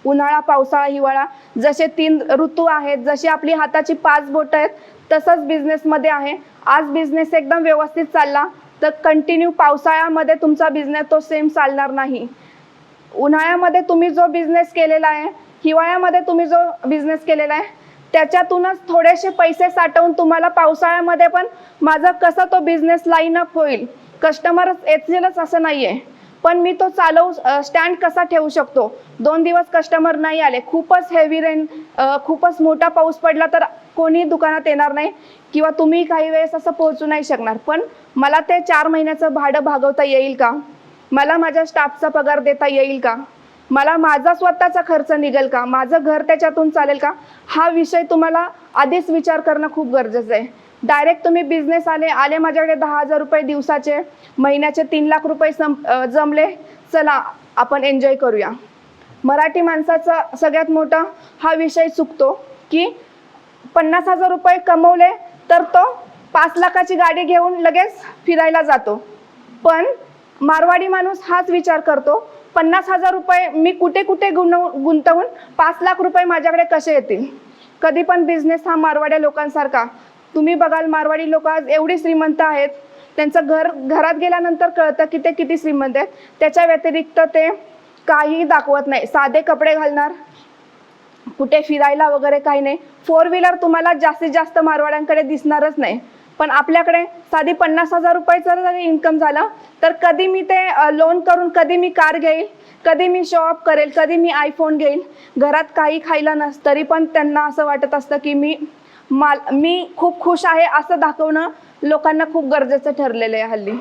उन्हाळा, पावसाळा, हिवाळा, जसे 3 ऋतू आहेत, जशी आपली हाताची 5 बोटं आहेत, तसंच बिझनेसमध्ये आहे. आज बिझनेस एकदम व्यवस्थित चालला तर कंटिन्यू पावसाळ्यामध्ये तुमचा बिझनेस तो सेम चालणार नाही. उन्हाळ्यामध्ये तुम्ही जो बिझनेस केलेला आहे, हिवाळ्यामध्ये तुम्ही जो बिझनेस केलेला आहे, त्याच्यातूनच थोडेसे पैसे साठवून तुम्हाला पावसाळ्यामध्ये पण माझा कसा तो बिझनेस लाईन अप होईल, कस्टमर येतीलच असं नाही आहे, पण मी तो स्टँड कसा ठेवू शकतो. 2 दिवस कस्टमर नाही आले, खूपच हेवी रेन, खूपच मोठा पाऊस पडला तर कोणी दुकानात येणार नाही किंवा तुम्ही काही वेळेस असं पोहोचू नाही शकणार, पण मला ते 4 महिन्याचं भाडं भागवता येईल का, मला माझ्या स्टाफचा पगार देता येईल का, मला माझा स्वतःचा खर्च निघेल का, माझं घर त्याच्यातून चालेल का, हा विषय तुम्हाला आधीच विचार करणं खूप गरजेचं आहे. डायरेक्ट तुम्ही बिझनेस आले माझ्याकडे 10,000 रुपये दिवसाचे, महिन्याचे 3 लाख रुपये जमले, चला आपण एन्जॉय करूया. मराठी माणसाचा सगळ्यात मोठा हा विषय चुकतो की 50,000 रुपये कमवले तर तो 5 लाखाची गाडी घेऊन लगेच फिरायला जातो. पण मारवाडी माणूस हाच विचार करतो, 50,000 रुपये मी कुठे कुठे गुंतवून 5 लाख रुपये माझ्याकडे कसे येतील. कधी पण बिझनेस हा मारवाड्या लोकांसारखा, तुम्ही बघाल मारवाडी लोक आज एवढी श्रीमंत आहेत, त्यांचं घरात गेल्यानंतर कळतं की ते किती श्रीमंत आहेत. त्याच्या व्यतिरिक्त ते काही दाखवत नाही, साधे कपडे घालणार, कुठे फिरायला वगैरे काही नाही. 4 व्हीलर तुम्हाला जास्तीत जास्त मारवाड्यांकडे दिसणारच नाही, पण आपल्याकडे साधी 50,000 रुपयाचं जरी इन्कम झालं तर कधी मी ते लोन करून कधी मी कार घेईल, कधी मी शॉप करेल, कधी मी आयफोन घेईल. घरात काही खायला नसतं तरी पण त्यांना असं वाटत असतं की मी खूप खुश आहे असं दाखवणं लोकांना खूप गरजेचं ठरलेलं आहे हल्ली.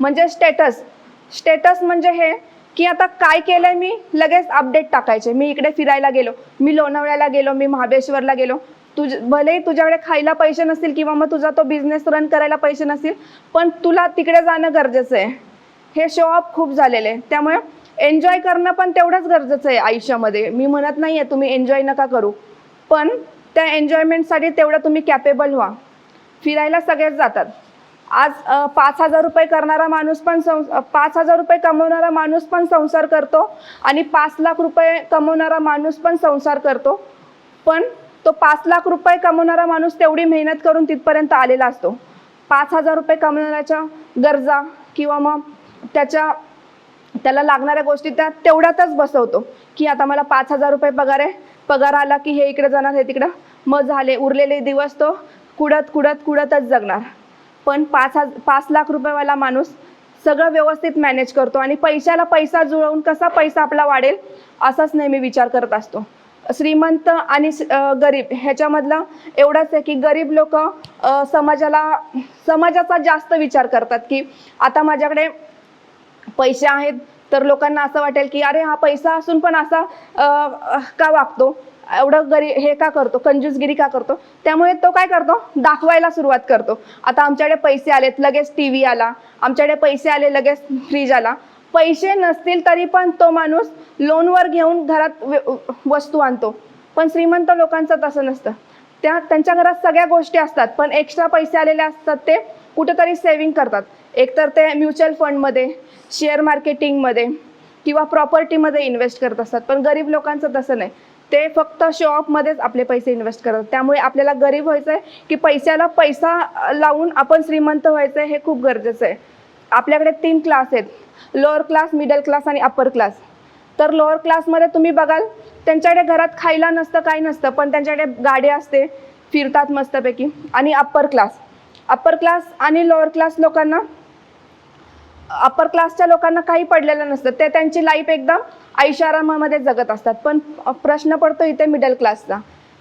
म्हणजे स्टेटस म्हणजे हे की आता काय केलंय मी लगेच अपडेट टाकायचे, मी इकडे फिरायला गेलो, मी लोणावळ्याला गेलो, मी महाबळेश्वरला गेलो. भलेही तुझ्याकडे खायला पैसे नसतील किंवा मग तुझा तो बिझनेस रन करायला पैसे नसतील, पण तुला तिकडे जाणं गरजेचं आहे. हे शो ऑफ खूप झालेले आहे. त्यामुळे एन्जॉय करणं पण तेवढंच गरजेचं आहे आयुष्यामध्ये. मी म्हणत नाही आहे तुम्ही एन्जॉय नका करू, पण त्या एन्जॉयमेंटसाठी तेवढं तुम्ही कॅपेबल व्हा. फिरायला सगळेच जातात. आज 5,000 रुपये करणारा माणूस पण 5,000 रुपये कमवणारा माणूस पण संसार करतो आणि 5 लाख रुपये कमवणारा माणूस पण संसार करतो. पण तो 5 लाख रुपये कमवणारा माणूस तेवढी मेहनत करून तिथपर्यंत आलेला असतो. 5,000 रुपये कमवणाऱ्याच्या गरजा किंवा मग त्याला लागणाऱ्या गोष्टी त्या तेवढ्यातच बसवतो की आता मला 5,000 रुपये पगार आहे, पगार आला की हे इकडे जाणार, हे तिकडं, मग झाले उरलेले दिवस तो कुडतच जगणार. पण 5 लाख रुपयेवाला माणूस सगळं व्यवस्थित मॅनेज करतो आणि पैशाला पैसा जुळवून कसा पैसा आपला वाढेल असाच नेहमी विचार करत असतो. श्रीमंत आणि गरीब ह्याच्यामधलं एवढंच आहे की गरीब लोक समाजाचा जास्त विचार करतात की आता माझ्याकडे पैसे आहेत तर लोकांना असं वाटेल की अरे हा पैसा असून पण असा का वागतो, एवढं हे का करतो, कंजूसगिरी का करतो. त्यामुळे तो काय करतो, दाखवायला सुरुवात करतो. आता आमच्याकडे पैसे आलेत लगेच टीव्ही आला, आमच्याकडे पैसे आले लगेच फ्रीज आला. पैसे नसतील तरी पण तो माणूस लोनवर घेऊन घरात वस्तू आणतो. पण श्रीमंत लोकांचं तसं नसतं. त्यांच्या घरात सगळ्या गोष्टी असतात पण एक्स्ट्रा पैसे आलेले असतात ते कुठेतरी सेविंग करतात. एकतर ते म्युच्युअल फंडमध्ये, शेअर मार्केटिंगमध्ये किंवा प्रॉपर्टीमध्ये इन्व्हेस्ट करत असतात. पण गरीब लोकांचं तसं नाही, ते फक्त शो ऑफमध्येच आपले पैसे इन्व्हेस्ट करतात. त्यामुळे आपल्याला गरीब व्हायचं आहे की पैशाला पैसा लावून आपण श्रीमंत व्हायचं आहे, हे खूप गरजेचं आहे. आपल्याकडे 3 क्लास आहेत, लोअर क्लास, मिडल क्लास आणि अप्पर क्लास. तर लोअर क्लासमध्ये तुम्ही बघाल त्यांच्याकडे घरात खायला नसतं, काही नसतं, पण त्यांच्याकडे गाडी असते, फिरतात मस्तपैकी. आणि अप्पर क्लास आणि लोअर क्लास लोकांना, अप्पर क्लासच्या लोकांना काही पडलेलं नसतं, ते त्यांची लाईफ एकदम ऐशारामामध्ये जगत असतात. पण प्रश्न पडतो इथे मिडल क्लासचा.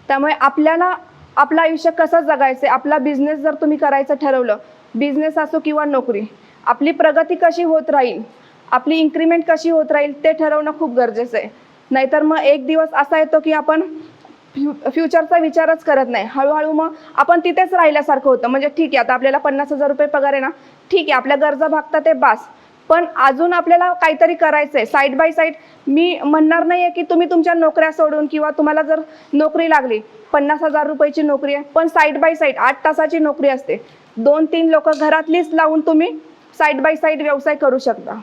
त्यामुळे आपल्याला आपलं आयुष्य कसं जगायचं, आपला बिझनेस जर तुम्ही करायचं ठरवलं, बिझनेस असो किंवा नोकरी, आपली प्रगती कशी होत राहील, आपली इन्क्रीमेंट कशी होत राहील ते ठरवणं खूप गरजेचं आहे. नाहीतर मग एक दिवस असा येतो की आपण फ्युचरचा विचारच करत नाही. हळूहळू मग आपण तिथेच राहिल्यासारखं होतं. म्हणजे ठीक आहे, आता आपल्याला 50,000 रुपये पगार आहे ना, ठीक आहे, आपल्या गरजा भागतात ते बास, पण अजून आपल्याला काहीतरी करायचं आहे साईड बाय साईड. मी म्हणणार नाही आहे की तुम्ही तुमच्या नोकऱ्या सोडून, किंवा तुम्हाला जर नोकरी लागली 50,000 रुपयाची नोकरी आहे, पण साईड बाय साईड 8 तासाची नोकरी असते, 2-3 लोक घरातलीच लावून तुम्ही साईड बाय साईड व्यवसाय करू शकता.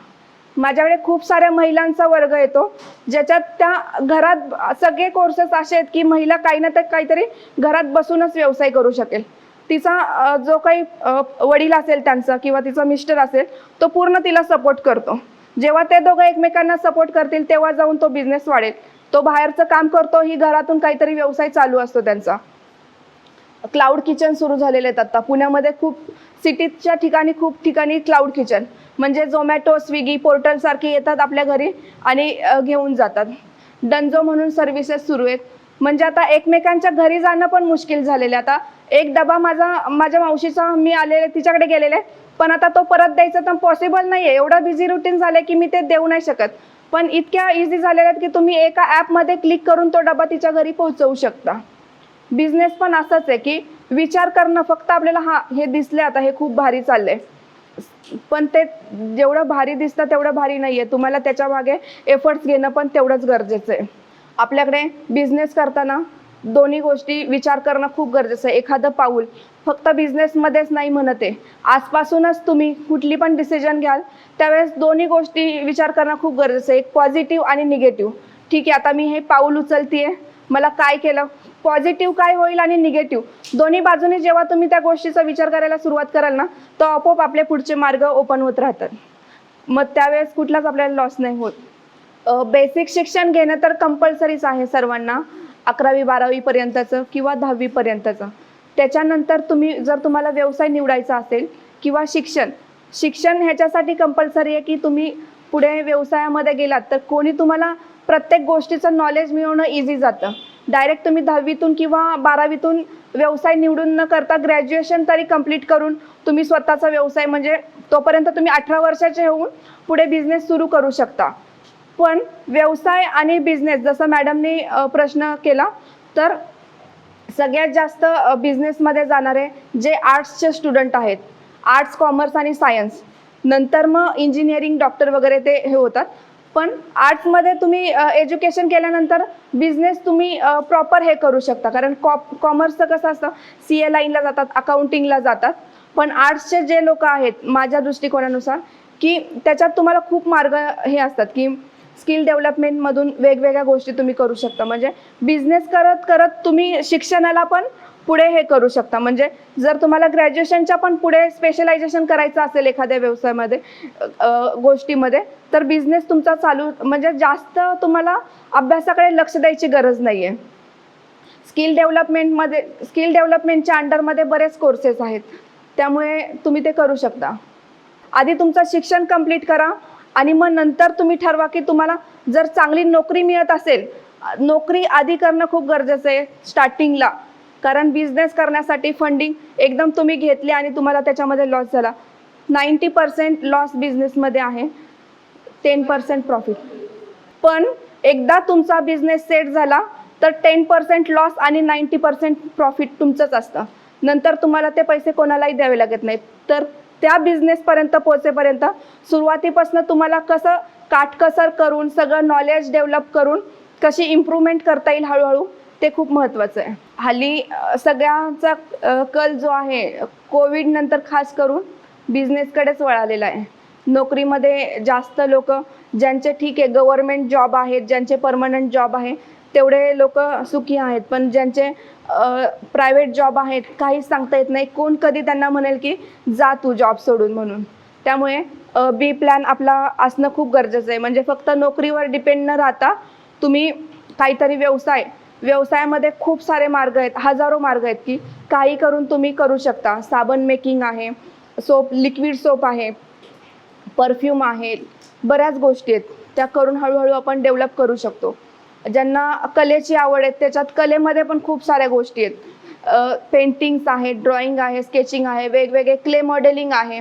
माझ्याकडे खूप साऱ्या महिलांचा वर्ग येतो, ज्याच्यात त्या घरात सगळे कोर्सेस असे आहेत की महिला काही ना काहीतरी घरात बसूनच व्यवसाय करू शकेल. तिचा जो काही वडील असेल त्यांचा किंवा तिचा मिस्टर असेल, तो पूर्ण तिला सपोर्ट करतो. जेव्हा ते दोघं एकमेकांना सपोर्ट करतील तेव्हा जाऊन तो बिझनेस वाढेल. तो बाहेरचं काम करतो, ही घरातून काहीतरी व्यवसाय चालू असतो त्यांचा. क्लाउड किचन सुरू झालेले आहेत आता पुण्यामध्ये, खूप सिटीच्या ठिकाणी, खूप ठिकाणी क्लाउड किचन म्हणजे झोमॅटो, स्विगी, पोर्टल सारखे येतात आपल्या घरी आणि घेऊन जातात. डंजो म्हणून सर्व्हिसेस सुरू आहेत. म्हणजे आता एकमेकांच्या घरी जाणं पण मुश्किल झालेलं आहे. आता एक डबा माझ्या मावशीचा मी आलेले, तिच्याकडे गेलेले, पण आता तो परत द्यायचा तर पॉसिबल नाही आहे. एवढं बिझी रुटीन झालं की मी ते देऊ नाही शकत. पण इतक्या इझी झालेल्या आहेत की तुम्ही एका ॲपमध्ये क्लिक करून तो डबा तिच्या घरी पोहोचवू शकता. बिझनेस पण असंच आहे की विचार करणं, फक्त आपल्याला हे दिसले आता हे खूप भारी चाललंय, पण ते जेवढं भारी दिसतं तेवढं भारी नाही आहे. तुम्हाला त्याच्या मागे एफर्ट्स घेणं पण तेवढंच गरजेचं आहे. आपल्याकडे बिझनेस करताना दोन्ही गोष्टी विचार करणं खूप गरजेचं आहे. एखादं पाऊल फक्त बिझनेसमध्येच नाही म्हणत आहे, आजपासूनच तुम्ही कुठली पण डिसिजन घ्याल त्यावेळेस दोन्ही गोष्टी विचार करणं खूप गरजेचं आहे. एक पॉझिटिव्ह आणि निगेटिव्ह. ठीक आहे, आता मी हे पाऊल उचलते, मला काय केलं, पॉझिटिव्ह काय होईल आणि निगेटिव्ह दोन्ही बाजूने जेव्हा तुम्ही त्या गोष्टीचा विचार करायला सुरुवात कराल ना, तर आपोआप आपले पुढचे मार्ग ओपन होत राहतात. मग त्यावेळेस कुठलाच आपल्याला लॉस नाही होत. बेसिक शिक्षण घेणं तर कंपल्सरीच आहे सर्वांना, 11वी 12वी पर्यंतचं किंवा 10वी पर्यंतचं. त्याच्यानंतर तुम्हाला व्यवसाय निवडायचा असेल किंवा शिक्षण ह्याच्यासाठी कंपल्सरी आहे की तुम्ही पुढे व्यवसायामध्ये गेलात तर कोणी तुम्हाला प्रत्येक गोष्टीचं नॉलेज मिळवणं इझी जातं. डायरेक्ट तुम्ही 10वीतून किंवा 12वीतून व्यवसाय निवडून न करता ग्रॅज्युएशन तरी कंप्लीट करून तुम्ही स्वतःचा व्यवसाय, म्हणजे तोपर्यंत तुम्ही 18 वर्षाचे होऊन पुढे बिझनेस सुरू करू शकता. पण व्यवसाय आणि बिझनेस, जसं मॅडमने प्रश्न केला, तर सगळ्यात जास्त बिझनेसमध्ये जाणारे जे आर्ट्सचे स्टुडंट आहेत, आर्ट्स, कॉमर्स आणि सायन्स, नंतर मग इंजिनिअरिंग, डॉक्टर वगैरे ते हे होतात. पण आर्ट्समध्ये तुम्ही एज्युकेशन केल्यानंतर बिझनेस तुम्ही प्रॉपर हे करू शकता, कारण कॉमर्सचं कसं असतं, CA लाईनला जातात, अकाउंटिंगला जातात. पण आर्ट्सचे जे लोक आहेत माझ्या दृष्टिकोनानुसार की त्याच्यात तुम्हाला खूप मार्ग हे असतात की स्किल डेव्हलपमेंटमधून वेगवेगळ्या गोष्टी तुम्ही करू शकता. म्हणजे बिझनेस करत करत तुम्ही शिक्षणाला पण पुढे हे करू शकता. म्हणजे जर तुम्हाला ग्रॅज्युएशनच्या पण पुढे स्पेशलायझेशन करायचं असेल एखाद्या व्यवसायामध्ये, गोष्टीमध्ये, तर बिझनेस तुमचा चालू, म्हणजे जास्त तुम्हाला अभ्यासाकडे लक्ष द्यायची गरज नाही आहे. स्किल डेव्हलपमेंटच्या अंडरमध्ये बरेच कोर्सेस आहेत, त्यामुळे तुम्ही ते करू शकता. आधी तुमचं शिक्षण कंप्लीट करा आणि मग नंतर तुम्ही ठरवा की तुम्हाला जर चांगली नोकरी मिळत असेल, नोकरी आधी करणं खूप गरजेचं आहे स्टार्टिंगला. कारण बिझनेस करण्यासाठी फंडिंग एकदम तुम्ही घेतली आणि तुम्हाला त्याच्यामध्ये लॉस झाला, 90% लॉस बिझनेसमध्ये आहे, 10% प्रॉफिट. पण एकदा तुमचा बिझनेस सेट झाला तर 10% लॉस आणि 90% प्रॉफिट तुमचंच असतं. नंतर तुम्हाला ते पैसे कोणालाही द्यावे लागत नाहीत. तर त्या बिझनेसपर्यंत पोहोचेपर्यंत सुरुवातीपासून तुम्हाला कसं काटकसर करून सगळं नॉलेज डेव्हलप करून कशी इम्प्रूव्हमेंट करता येईल हळूहळू ते खूप महत्त्वाचं आहे. हल्ली सगळ्यांचा कल जो आहे कोविड नंतर खास करून बिझनेसकडेच वळालेला आहे. नोकरीमध्ये जास्त लोक ज्यांचे ठीक आहे गव्हर्नमेंट जॉब आहेत, ज्यांचे परमनंट जॉब आहे तेवढे लोक सुखी आहेत, पण ज्यांचे प्रायव्हेट जॉब आहेत काहीच सांगता येत नाही, कोण कधी त्यांना म्हणेल की जा तू जॉब सोडून म्हणून. त्यामुळे बी प्लॅन आपला असणं खूप गरजेचं आहे. म्हणजे फक्त नोकरीवर डिपेंड न राहता तुम्ही काहीतरी व्यवसायामध्ये खूप सारे मार्ग आहेत, हजारो मार्ग आहेत की काही करून तुम्ही करू शकता. साबण मेकिंग आहे, लिक्विड सोप आहे, परफ्यूम आहे, बऱ्याच गोष्टी आहेत त्या करून हळूहळू आपण डेव्हलप करू शकतो. ज्यांना कलेची आवड आहे त्याच्यात कलेमध्ये पण खूप साऱ्या गोष्टी आहेत. पेंटिंग्स आहे, ड्रॉइंग आहे, स्केचिंग आहे, वेगवेगळे क्ले मॉडेलिंग आहे.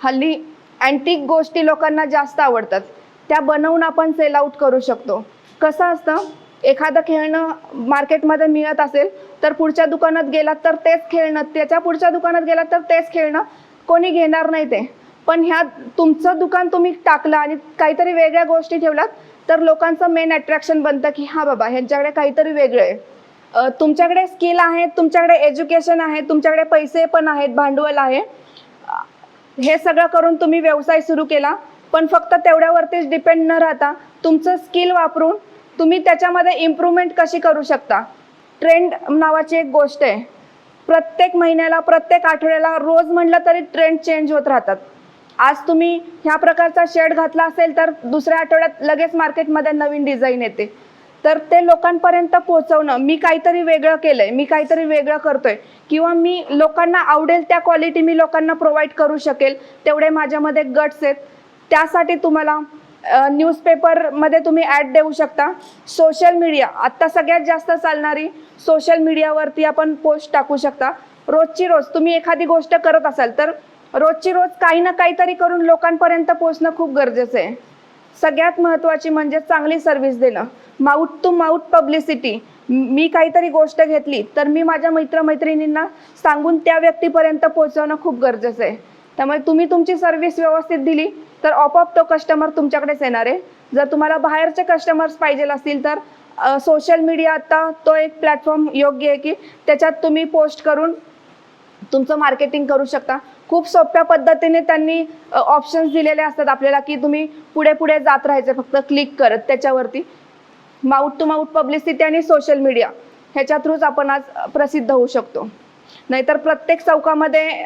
हल्ली अँटिक गोष्टी लोकांना जास्त आवडतात, त्या बनवून आपण सेल आउट करू शकतो. कसं असतं, एखादं खेळणं मार्केटमध्ये मिळत असेल तर पुढच्या दुकानात गेलात तर तेच खेळणं, त्याच्या पुढच्या दुकानात गेलात तर तेच खेळणं, कोणी घेणार नाही ते. पण ह्या तुमचं दुकान तुम्ही टाकलं आणि काहीतरी वेगळ्या गोष्टी ठेवलात तर लोकांचं मेन अट्रॅक्शन बनतं की हा बाबा ह्यांच्याकडे काहीतरी वेगळं आहे. तुमच्याकडे स्किल आहे, तुमच्याकडे एज्युकेशन आहे, तुमच्याकडे पैसे पण आहेत, भांडवल आहे, हे सगळं करून तुम्ही व्यवसाय सुरू केला. पण फक्त तेवढ्यावरतीच डिपेंड न राहता तुमचं स्किल वापरून तुम्ही त्याच्यामध्ये इम्प्रूव्हमेंट कशी करू शकता. ट्रेंड नावाची एक गोष्ट आहे, प्रत्येक महिन्याला प्रत्येक आठवड्याला रोज म्हटलं तरी ट्रेंड चेंज होत राहतात. आज तुम्ही ह्या प्रकारचा शर्ट घातला असेल तर दुसऱ्या आठवड्यात लगेच मार्केटमध्ये नवीन डिझाईन येते. तर ते लोकांपर्यंत पोहोचवणं, मी काहीतरी वेगळं केलंय, मी काहीतरी वेगळं करतोय किंवा मी लोकांना आवडेल त्या क्वालिटी मी लोकांना प्रोव्हाइड करू शकेल तेवढे माझ्यामध्ये गट्स आहेत. त्यासाठी तुम्हाला न्यूजपेपरमध्ये तुम्ही ॲड देऊ शकता. सोशल मीडिया आत्ता सगळ्यात जास्त चालणारी सोशल मीडियावरती आपण पोस्ट टाकू शकता. रोजची रोज तुम्ही एखादी गोष्ट करत असाल तर रोजची रोज काही ना काहीतरी करून लोकांपर्यंत पोहोचणं खूप गरजेचं आहे. सगळ्यात महत्त्वाची म्हणजे चांगली सर्व्हिस देणं, माउथ टू माउथ पब्लिसिटी. मी काहीतरी गोष्ट घेतली तर मी माझ्या मित्रमैत्रिणींना सांगून त्या व्यक्तीपर्यंत पोहोचवणं खूप गरजेचं आहे. त्यामुळे तुम्ही तुमची सर्व्हिस व्यवस्थित दिली तर आपोआप तो कस्टमर तुमच्याकडेच येणार आहे. जर तुम्हाला बाहेरचे कस्टमर्स पाहिजे असतील तर सोशल मीडिया आता तो एक प्लॅटफॉर्म योग्य आहे की त्याच्यात तुम्ही पोस्ट करून तुमचं मार्केटिंग करू शकता. खूप सोप्या पद्धतीने त्यांनी ऑप्शन्स दिलेले असतात आपल्याला की तुम्ही पुढे पुढे जात राहायचे फक्त क्लिक करत त्याच्यावरती. माउथ टू माउथ पब्लिसिटी आणि सोशल मीडिया ह्याच्या थ्रूच आपण आज प्रसिद्ध होऊ शकतो. नाहीतर प्रत्येक चौकामध्ये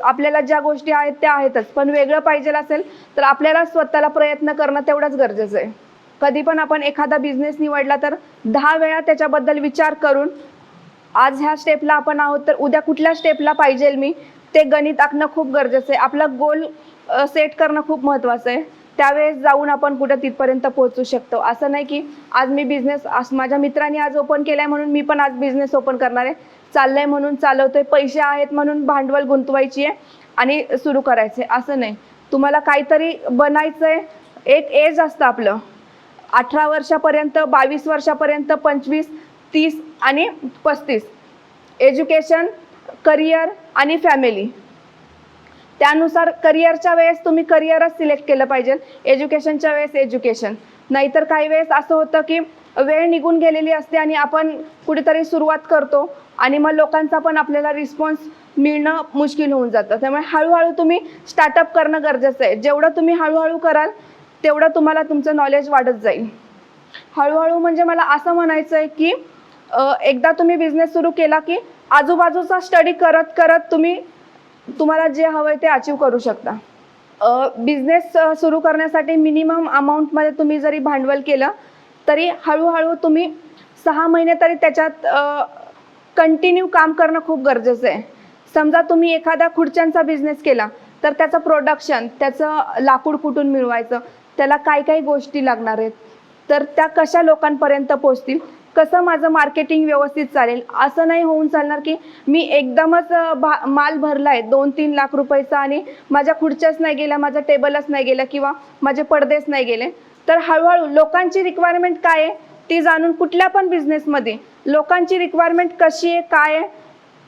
आपल्याला ज्या गोष्टी आहेत त्या आहेतच, पण वेगळं पाहिजे असेल तर आपल्याला स्वतःला प्रयत्न करणं तेवढंच गरजेचं आहे. कधी पण आपण एखादा बिझनेस निवडला तर 10 वेळा त्याच्याबद्दल विचार करून आज ह्या स्टेपला आपण आहोत तर उद्या कुठल्या स्टेपला पाहिजे मी, ते गणित आखणं खूप गरजेचं आहे. आपला गोल सेट करणं खूप महत्त्वाचं आहे. त्यावेळेस जाऊन आपण कुठं तिथपर्यंत पोहोचू शकतो. असं नाही की आज मी बिझनेस माझ्या मित्रांनी आज ओपन केलाय म्हणून मी पण आज बिझनेस ओपन करणार आहे, चाललंय म्हणून चालवतोय, पैसे आहेत म्हणून भांडवल गुंतवायची आहे आणि सुरू करायचे, असं नाही. तुम्हाला काहीतरी बनायचंय. एक एज असतं आपलं 18 वर्षापर्यंत, 22 वर्षापर्यंत, 25, 30 आणि 35. एज्युकेशन, करिअर आणि फॅमिली. त्यानुसार करिअरच्या वेळेस तुम्ही करिअरच सिलेक्ट केलं पाहिजे, एज्युकेशनच्या वेळेस एज्युकेशन. नाहीतर काही वेळेस असं होतं की वेळ निघून गेलेली असते आणि आपण कुठेतरी सुरुवात करतो आणि मग लोकांचा पण आपल्याला रिस्पॉन्स मिळणं मुश्किल होऊन जातं. त्यामुळे हळूहळू तुम्ही स्टार्टअप करणं गरजेचं आहे. जेवढं तुम्ही हळूहळू कराल तेवढं तुम्हाला तुमचं नॉलेज वाढत जाईल. हळूहळू म्हणजे मला असं म्हणायचं आहे की एकदा तुम्ही बिझनेस सुरू केला की आजूबाजूचा स्टडी करत करत तुम्हाला जे हवंय ते अचीव करू शकता. बिझनेस सुरू करण्यासाठी मिनिमम अमाऊंटमध्ये तुम्ही जरी भांडवल केलं तरी हळूहळू तुम्ही 6 महिने तरी त्याच्यात कंटिन्यू काम करणं खूप गरजेचं आहे. समजा तुम्ही एखादा खुर्च्यांचा बिझनेस केला तर त्याचं प्रोडक्शन, त्याचं लाकूड कुठून मिळवायचं, त्याला काय काय गोष्टी लागणार आहेत, तर त्या कशा लोकांपर्यंत पोहोचतील, कसं माझं मार्केटिंग व्यवस्थित चालेल. असं नाही होऊन चालणार की मी एकदमच माल भरलाय 2-3 लाख रुपयाचा आणि माझ्या खुर्च्याच नाही गेल्या, माझं टेबलच नाही गेलं किंवा माझे पडदेच नाही गेले. तर हळूहळू लोकांची रिक्वायरमेंट काय आहे ती जाणून, कुठल्या पण बिझनेसमध्ये लोकांची रिक्वायरमेंट कशी आहे, काय आहे,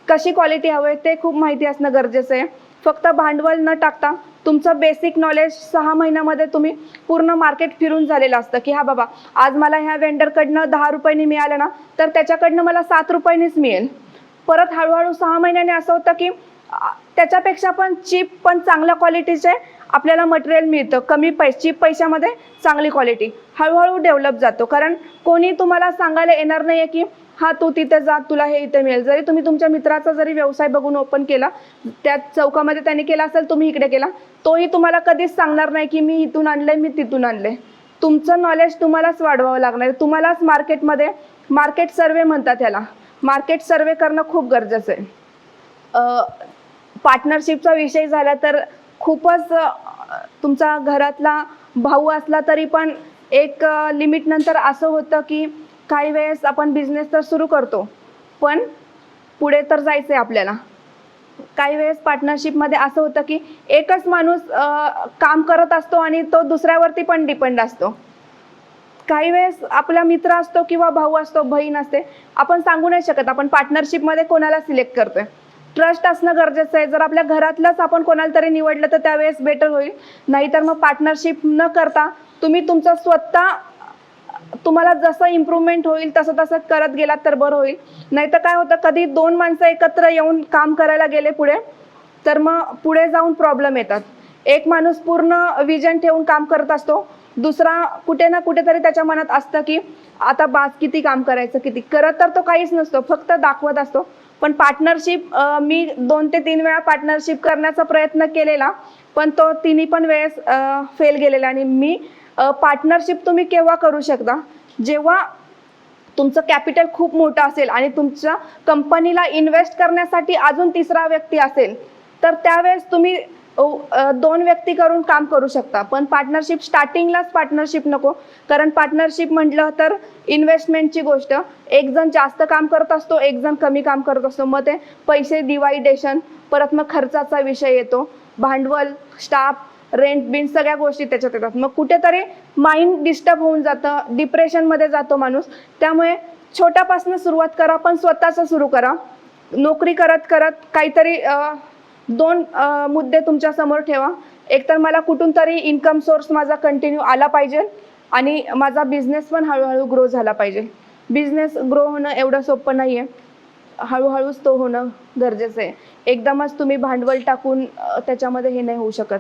कशी क्वालिटी हवी आहे ते खूप माहिती असणं गरजेचं आहे. फक्त भांडवल न टाकता तुमचं बेसिक नॉलेज 6 महिन्यामध्ये तुम्ही पूर्ण मार्केट फिरून झालेलं असतं की हा बाबा आज मला ह्या वेंडरकडनं 10 रुपयांनी मिळालं ना तर त्याच्याकडनं मला 7 रुपयांनीच मिळेल. परत हळूहळू 6 महिन्याने असं होतं की त्याच्यापेक्षा पण चीप पण चांगल्या क्वालिटीचे आपल्याला मटेरियल मिळतं, चीप पैशामध्ये चांगली क्वालिटी. हळूहळू डेव्हलप जातो, कारण कोणी तुम्हाला सांगायला येणार नाही आहे की हा तू तिथे जा तुला हे इथे मिळेल. जरी तुम्ही तुमच्या मित्राचा जरी व्यवसाय बघून ओपन केला, त्या चौकामध्ये त्याने केला असेल, तुम्ही इकडे केला, तोही तुम्हाला कधीच सांगणार नाही की मी इथून आणलंय मी तिथून आणलंय. तुमचं नॉलेज तुम्हालाच वाढवावं लागणार आहे. तुम्हालाच मार्केटमध्ये मार्केट सर्वे म्हणतात ह्याला, मार्केट सर्वे करणं खूप गरजेचं आहे. पार्टनरशिपचा विषय झाला तर खूपच तुमचा घरातला भाऊ असला तरी पण एक लिमिट नंतर असं होतं की काही वेळेस आपण बिझनेस तर सुरू करतो पण पुढे तर जायचं आहे आपल्याला. काही वेळेस पार्टनरशिपमध्ये असं होतं की एकच माणूस काम करत असतो आणि तो दुसऱ्यावरती पण डिपेंड असतो. काही वेळेस आपला मित्र असतो किंवा भाऊ असतो, बहीण असते, आपण सांगू नाही शकत आपण पार्टनरशिपमध्ये कोणाला सिलेक्ट करतोय. ट्रस्ट असणं गरजेचं आहे. जर आपल्या घरातलंच आपण कोणाला तरी निवडलं तर त्यावेळेस बेटर होईल. नाहीतर मग पार्टनरशिप न करता तुम्ही तुमचं स्वतः तुम्हाला जसं इम्प्रूव्हमेंट होईल तसं तसं करत गेलात तर बरं होईल. नाहीतर काय होतं, कधी 2 माणसं एकत्र येऊन काम करायला गेले पुढे तर मग पुढे जाऊन प्रॉब्लेम येतात. एक माणूस पूर्ण विजन ठेवून काम करत असतो, दुसरा कुठे ना कुठेतरी त्याच्या मनात असतं की आता बास किती काम करायचं, किती करत तर तो काहीच नसतो, फक्त दाखवत असतो. पण पार्टनरशिप मी 2 ते 3 वेळा पार्टनरशिप करण्याचा प्रयत्न केलेला पण तो तिन्ही पण वेळेस फेल गेलेला. आणि मी पार्टनरशिप तुम्ही केव्हा करू शकता, जेव्हा तुमचं कॅपिटल खूप मोठं असेल आणि तुमच्या कंपनीला इन्व्हेस्ट करण्यासाठी अजून तिसरा व्यक्ती असेल तर त्यावेळेस तुम्ही 2 व्यक्ती करून काम करू शकता. पण पार्टनरशिप स्टार्टिंगलाच पार्टनरशिप नको, कारण पार्टनरशिप म्हटलं तर इन्व्हेस्टमेंटची गोष्ट, एक जण जास्त काम करत असतो, एक जण कमी काम करत असतो, मग ते पैसे डिवायडेशन, परत मग खर्चाचा विषय येतो, भांडवल, स्टाफ, रेंट बिन सगळ्या गोष्टी त्याच्यात येतात. मग कुठेतरी माइंड डिस्टर्ब होऊन जातं, डिप्रेशनमध्ये जातो माणूस. त्यामुळे छोट्यापासून सुरुवात करा, पण स्वतःचं सुरू करा. नोकरी करत करत काहीतरी 2 मुद्दे तुमच्या समोर ठेवा. एक तर मला कुठून तरी इन्कम सोर्स माझा कंटिन्यू आला पाहिजे आणि माझा बिझनेस पण हळूहळू ग्रो झाला पाहिजे. बिझनेस ग्रो होणं एवढं सोपं नाही आहे, हळूहळूच तो होणं गरजेचं आहे. एकदमच तुम्ही भांडवल टाकून त्याच्यामध्ये हे नाही होऊ शकत.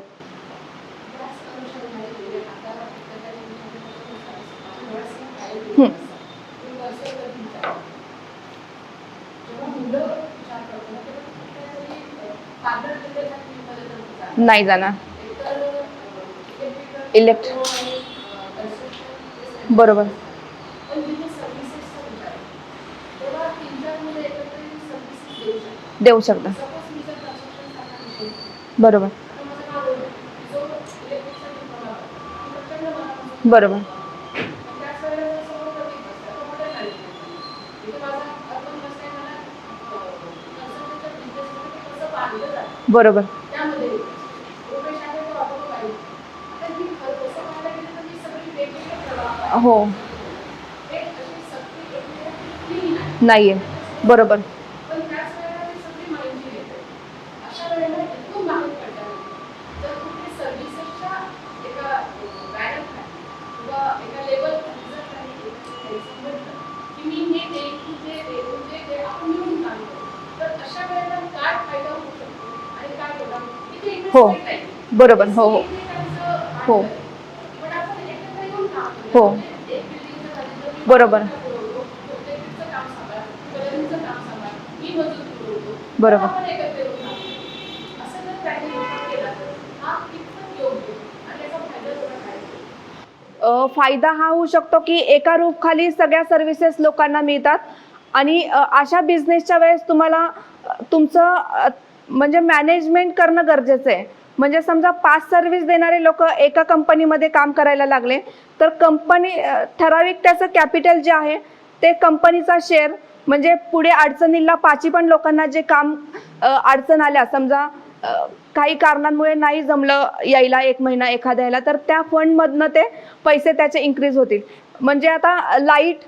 नाही जाणार बरोबर. देऊ शकता बरोबर बरोबर बरोबर हो नाहीये बरोबर हो बरोबर हो हो हो हो बरोबर बरोबर फायदा हा होऊ शकतो की एका रूफखाली सगळ्या सर्व्हिसेस लोकांना मिळतात आणि अशा बिझनेसच्या वेळेस तुम्हाला तुमचं म्हणजे मॅनेजमेंट करणं गरजेचं आहे. म्हणजे समजा 5 सर्व्हिस देणारे लोक एका कंपनीमध्ये काम करायला लागले तर कंपनी ठराविक त्याचं कॅपिटल जे आहे ते कंपनीचा शेअर, म्हणजे पुढे अडचणीला 5 पण लोकांना जे काम अडचण आल्या, समजा काही कारणांमुळे नाही जमलं यायला 1 महिना एखाद्या यायला, तर त्या फंडमधनं ते पैसे त्याचे इन्क्रीज होतील. म्हणजे आता लाईट,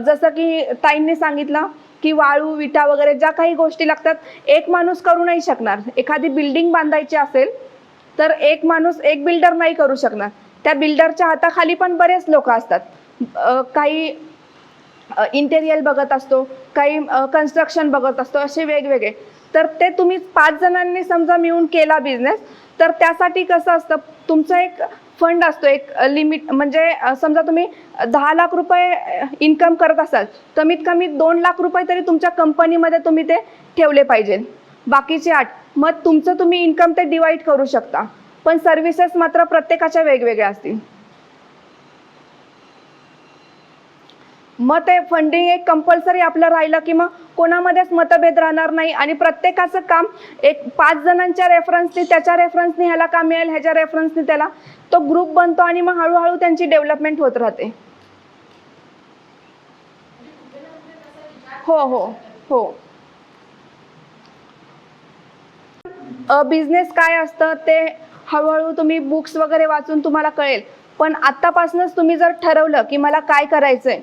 जसं की ताईंनी सांगितलं की वाळू विटा वगैरे ज्या काही गोष्टी लागतात एक माणूस करू नाही शकणार. एखादी बिल्डिंग बांधायची असेल तर एक माणूस एक बिल्डर नाही करू शकणार. त्या बिल्डरच्या हाताखाली पण बरेच लोक असतात. काही इंटेरियर बघत असतो, काही कन्स्ट्रक्शन बघत असतो, असे वेगवेगळे. तर ते तुम्ही 5 जणांनी समजा मिळून केला बिझनेस, तर त्यासाठी कसं असतं, तुमचा एक फंड असतो, एक लिमिट. म्हणजे समजा तुम्ही 10 लाख रुपये इन्कम करत असाल, कमीत कमी 2 लाख रुपये तरी तुमच्या कंपनीमध्ये तुम्ही ते ठेवले पाहिजे. बाकीचे 8 मग तुमचं तुम्ही इन्कम ते डिवाइड करू शकता. पण सर्व्हिसेस मात्र प्रत्येकाच्या वेगवेगळ्या असतील. मग ते फंडिंग एक कंपल्सरी आपलं राहिलं की मग कोणामध्येच मतभेद राहणार नाही आणि प्रत्येकाचं काम एक 5 जणांच्या रेफरन्सनी, त्याच्या रेफरन्सनी ह्याला काम मिळेल, ह्याच्या रेफरन्सनी त्याला, तो ग्रुप बनतो आणि मग हळूहळू त्यांची डेव्हलपमेंट होत राहते. हो हो हो. बिझनेस काय असतं ते हळूहळू तुम्ही बुक्स वगैरे वाचून तुम्हाला कळेल. पण आत्तापासूनच तुम्ही जर ठरवलं की मला काय करायचंय,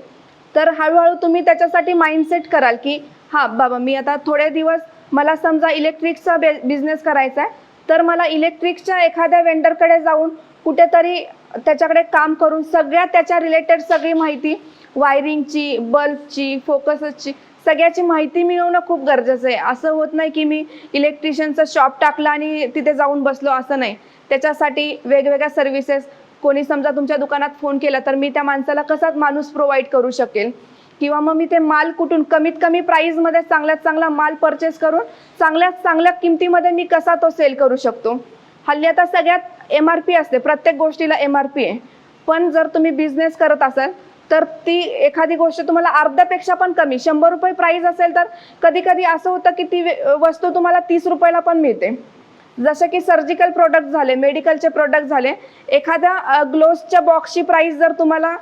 तर हळूहळू तुम्ही त्याच्यासाठी माइंडसेट कराल की हां बाबा, मी आता थोडे दिवस, मला समजा इलेक्ट्रिकचा बिझनेस करायचा आहे, तर मला इलेक्ट्रिकच्या एखाद्या वेंडरकडे जाऊन कुठेतरी त्याच्याकडे काम करून सगळ्या त्याच्या रिलेटेड सगळी माहिती, वायरिंगची, बल्बची, फोकसची, सगळ्याची माहिती मिळवणं खूप गरजेचं आहे. असं होत नाही की मी इलेक्ट्रिशियनचं शॉप टाकलं आणि तिथे जाऊन बसलो, असं नाही. त्याच्यासाठी वेगवेगळ्या सर्व्हिसेस, कोणी समजा तुमच्या दुकानात फोन केला तर मी त्या माणसाला कसा माणूस प्रोव्हाइड करू शकेल, किंवा मग मी ते माल कुठून कमीत कमी प्राईजमध्ये चांगल्यात चांगला माल परचेस करून चांगल्यात चांगल्या किमतीमध्ये मी कसा तो सेल करू शकतो. हल्ली आता सगळ्यात MRP असते, प्रत्येक गोष्टीला MRP आहे. पण जर तुम्ही बिझनेस करत असाल तर ती एखादी गोष्ट तुम्हाला अर्ध्यापेक्षा पण कमी, 100 रुपये प्राईज असेल तर कधी कधी असं होतं की ती वस्तू तुम्हाला 30 रुपयाला पण मिळते. जसं की सर्जिकल प्रोडक्ट झाले, मेडिकलचे प्रोडक्ट झाले. एखाद्या ग्लोव्सच्या बॉक्सची प्राईस जर तुम्हाला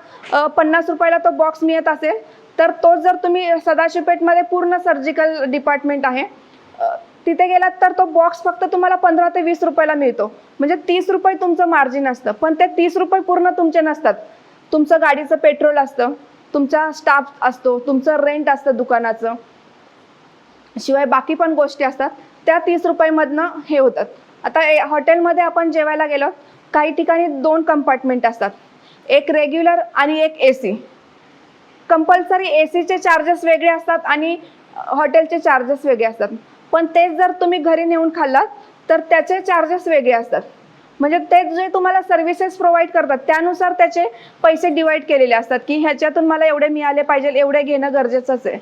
50 रुपयाला तो बॉक्स मिळत असेल, तर तो जर तुम्ही सदाशिवपेठमध्ये पूर्ण सर्जिकल डिपार्टमेंट आहे तिथे गेलात तर तो बॉक्स फक्त तुम्हाला 15 ते 20 रुपयाला मिळतो. म्हणजे 30 रुपये तुमचं मार्जिन असतं. पण ते 30 रुपये पूर्ण तुमचे नसतात. तुमचं गाडीचं पेट्रोल असतं, तुमचा स्टाफ असतो, तुमचं रेंट असतं दुकानाचं, शिवाय बाकी पण गोष्टी असतात. त्या 30 रुपयामधनं हे होतात. आता हॉटेलमध्ये आपण जेवायला गेलो, काही ठिकाणी 2 कंपार्टमेंट असतात, एक रेग्युलर आणि एक AC. कंपल्सरी ACचे चार्जेस वेगळे असतात आणि हॉटेलचे चार्जेस वेगळे असतात. पण तेच जर तुम्ही घरी नेऊन खाल्लात तर त्याचे चार्जेस वेगळे असतात. म्हणजे ते जे तुम्हाला सर्व्हिसेस प्रोव्हाइड करतात त्यानुसार त्याचे पैसे डिवाइड केलेले असतात की ह्याच्यातून मला एवढे मिळाले पाहिजे, एवढे घेणं गरजेचंच आहे.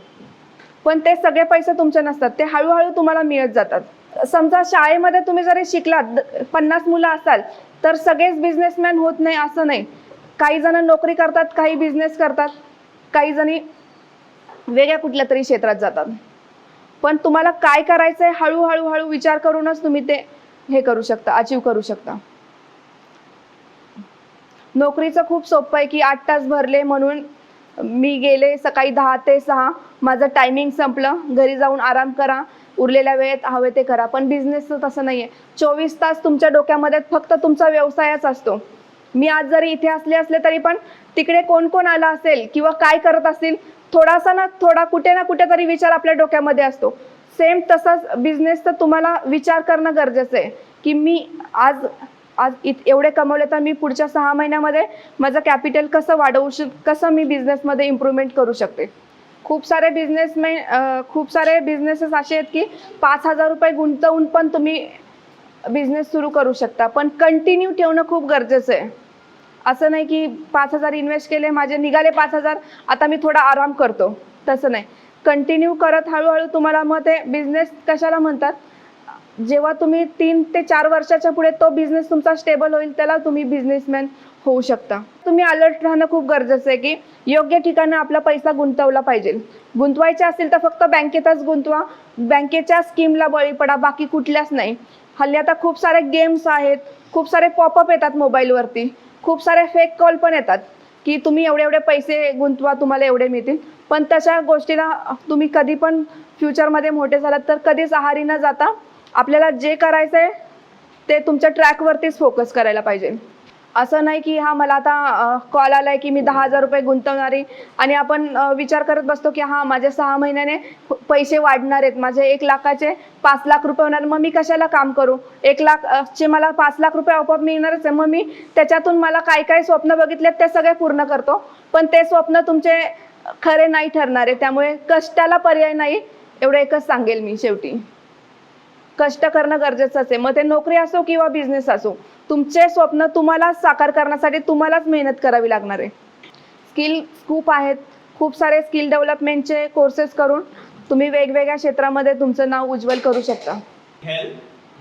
पण ते सगळे पैसे तुमचे नसतात, ते हळूहळू तुम्हाला मिळत जातात. समजा शाळेमध्ये तुम्ही जरी शिकलात, 50 मुलं असाल तर सगळेच बिझनेसमॅन होत नाही असं नाही. काही जण नोकरी करतात, काही बिझनेस करतात, काही जणी वेगळ्या कुठल्या तरी क्षेत्रात जातात. पण तुम्हाला काय करायचंय हळूहळू विचार करूनच तुम्ही ते हे करू शकता, अचीव करू शकता. नोकरीचं खूप सोपं आहे की 8 तास भरले म्हणून मी गेले सकाळी 10 ते 6, माझं टायमिंग संपलं, घरी जाऊन आराम करा, उरलेल्या वेळेत हवे ते करा. पण बिझनेसचं तसं नाही आहे. 24 तास तुमच्या डोक्यामध्ये फक्त तुमचा व्यवसायच असतो. मी आज जरी इथे असले तरी पण तिकडे कोण कोण आला असेल किंवा काय करत असतील, थोडासा ना थोडा कुठे ना कुठे तरी विचार आपल्या डोक्यामध्ये असतो. सेम तसाच बिझनेसचा तुम्हाला विचार करणं गरजेचं आहे की मी आज एवढे कमवले तर मी पुढच्या 6 महिन्यामध्ये माझं कॅपिटल कसं वाढवू कसं मी बिझनेसमध्ये इम्प्रूव्हमेंट करू शकते. खूप सारे बिझनेसेस असे आहेत की 5,000 रुपये गुंतवून पण तुम्ही बिझनेस सुरू करू शकता. पण कंटिन्यू ठेवणं खूप गरजेचं आहे. असं नाही की 5,000 इन्व्हेस्ट केले, माझे निघाले 5,000, आता मी थोडा आराम करतो, तसं नाही. कंटिन्यू करत हळूहळू तुम्हाला, मग ते बिझनेस कशाला म्हणतात, जेव्हा तुम्ही 3 ते 4 वर्षाच्या पुढे तो बिझनेस तुमचा स्टेबल होईल त्याला तुम्ही बिझनेसमॅन होऊ शकता. तुम्ही अलर्ट राहणं खूप गरजेचं आहे की योग्य ठिकाणी आपला पैसा गुंतवला पाहिजे. गुंतवायचे असेल तर फक्त बँकेतच गुंतवा, बँकेच्या स्कीमला बळी पडा, बाकी कुठल्याच नाही. हल्ली आता खूप सारे गेम्स आहेत, खूप सारे पॉपअप येतात मोबाईलवरती, खूप सारे फेक कॉल पण येतात की तुम्ही एवढे पैसे गुंतवा, तुम्हाला एवढे मिळतील. पण तशा गोष्टीला तुम्ही कधी पण फ्युचरमध्ये मोठे झालात तर कधीच आहारी न जाता आपल्याला जे करायचं आहे ते तुमच्या ट्रॅकवरतीच फोकस करायला पाहिजे. असं नाही की हा मला आता कॉल आलाय की मी 10,000 रुपये गुंतवणार आहे आणि आपण विचार करत बसतो की हा माझे 6 महिन्याने पैसे वाढणार आहेत, माझे 1 लाखाचे 5 लाख रुपये होणार, मग मी कशाला काम करू? 1 लाखचे मला 5 लाख रुपये आपोआप मिळणारच आहे, मग मी त्याच्यातून मला काय काय स्वप्न बघितलेत ते सगळे पूर्ण करतो, पण ते स्वप्न तुमचे खरे नाही ठरणार आहे. त्यामुळे कष्टाला पर्याय नाही, एवढं एकच सांगेल मी शेवटी. कष्ट करणं गरजेचं आहे, मग ते नोकरी असो किंवा बिझनेस असो, तुमचे स्वप्न तुम्हाला साकार करण्यासाठी तुम्हालाच मेहनत करावी लागणार आहे. स्किल खूप आहेत, खूप सारे स्किल डेव्हलपमेंटचे कोर्सेस करून तुम्ही वेगवेगळ्या क्षेत्रामध्ये तुमचं नाव उज्ज्वल करू शकता. हेल्थ,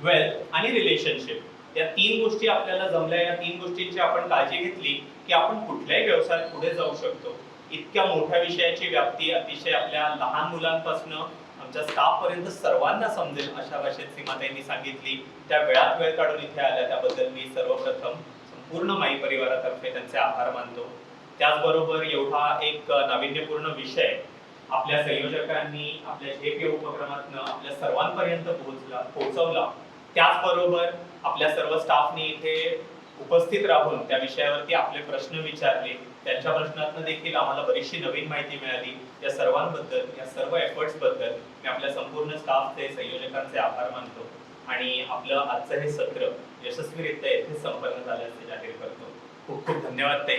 वेल्थ आणि रिलेशनशिप या 3 गोष्टी आपल्याला जमल्या. या 3 गोष्टींची आपण काळजी घेतली की आपण कुठल्याही व्यवसायात पुढे जाऊ शकतो. इतक्या मोठ्या विषयाची व्याप्ती अतिशय आपल्या लहान मुलांपासून आमच्या स्टाफ पर्यंत सर्वांना समजेल अशा भाषेत सीमाताईंनी सांगितली. त्या वेळात वेळ काढून इथे आल्या त्याबद्दल मी सर्वप्रथम संपूर्ण माई परिवारातर्फे त्यांचे आभार मानतो. त्याचबरोबर एवढा एक नाविन्यपूर्ण विषय आपल्या संयोजकांनी आपल्या झेप या उपक्रमातनं आपल्या सर्वांपर्यंत पोहोचवला. त्याचबरोबर आपल्या सर्व स्टाफनी इथे उपस्थित राहून त्या विषयावरती आपले प्रश्न विचारले. त्यांच्या प्रश्नातून देखील आम्हाला बरीचशी नवीन माहिती मिळाली. या सर्वांबद्दल, या सर्व एफर्ट्स बद्दल मी आपल्या संपूर्ण स्टाफचे, संयोजकांचे आभार मानतो आणि आपलं आजचं हे सत्र यशस्वीरित्या येथे संपन्न झाल्याचे जाहीर करतो. खूप खूप धन्यवाद ताई.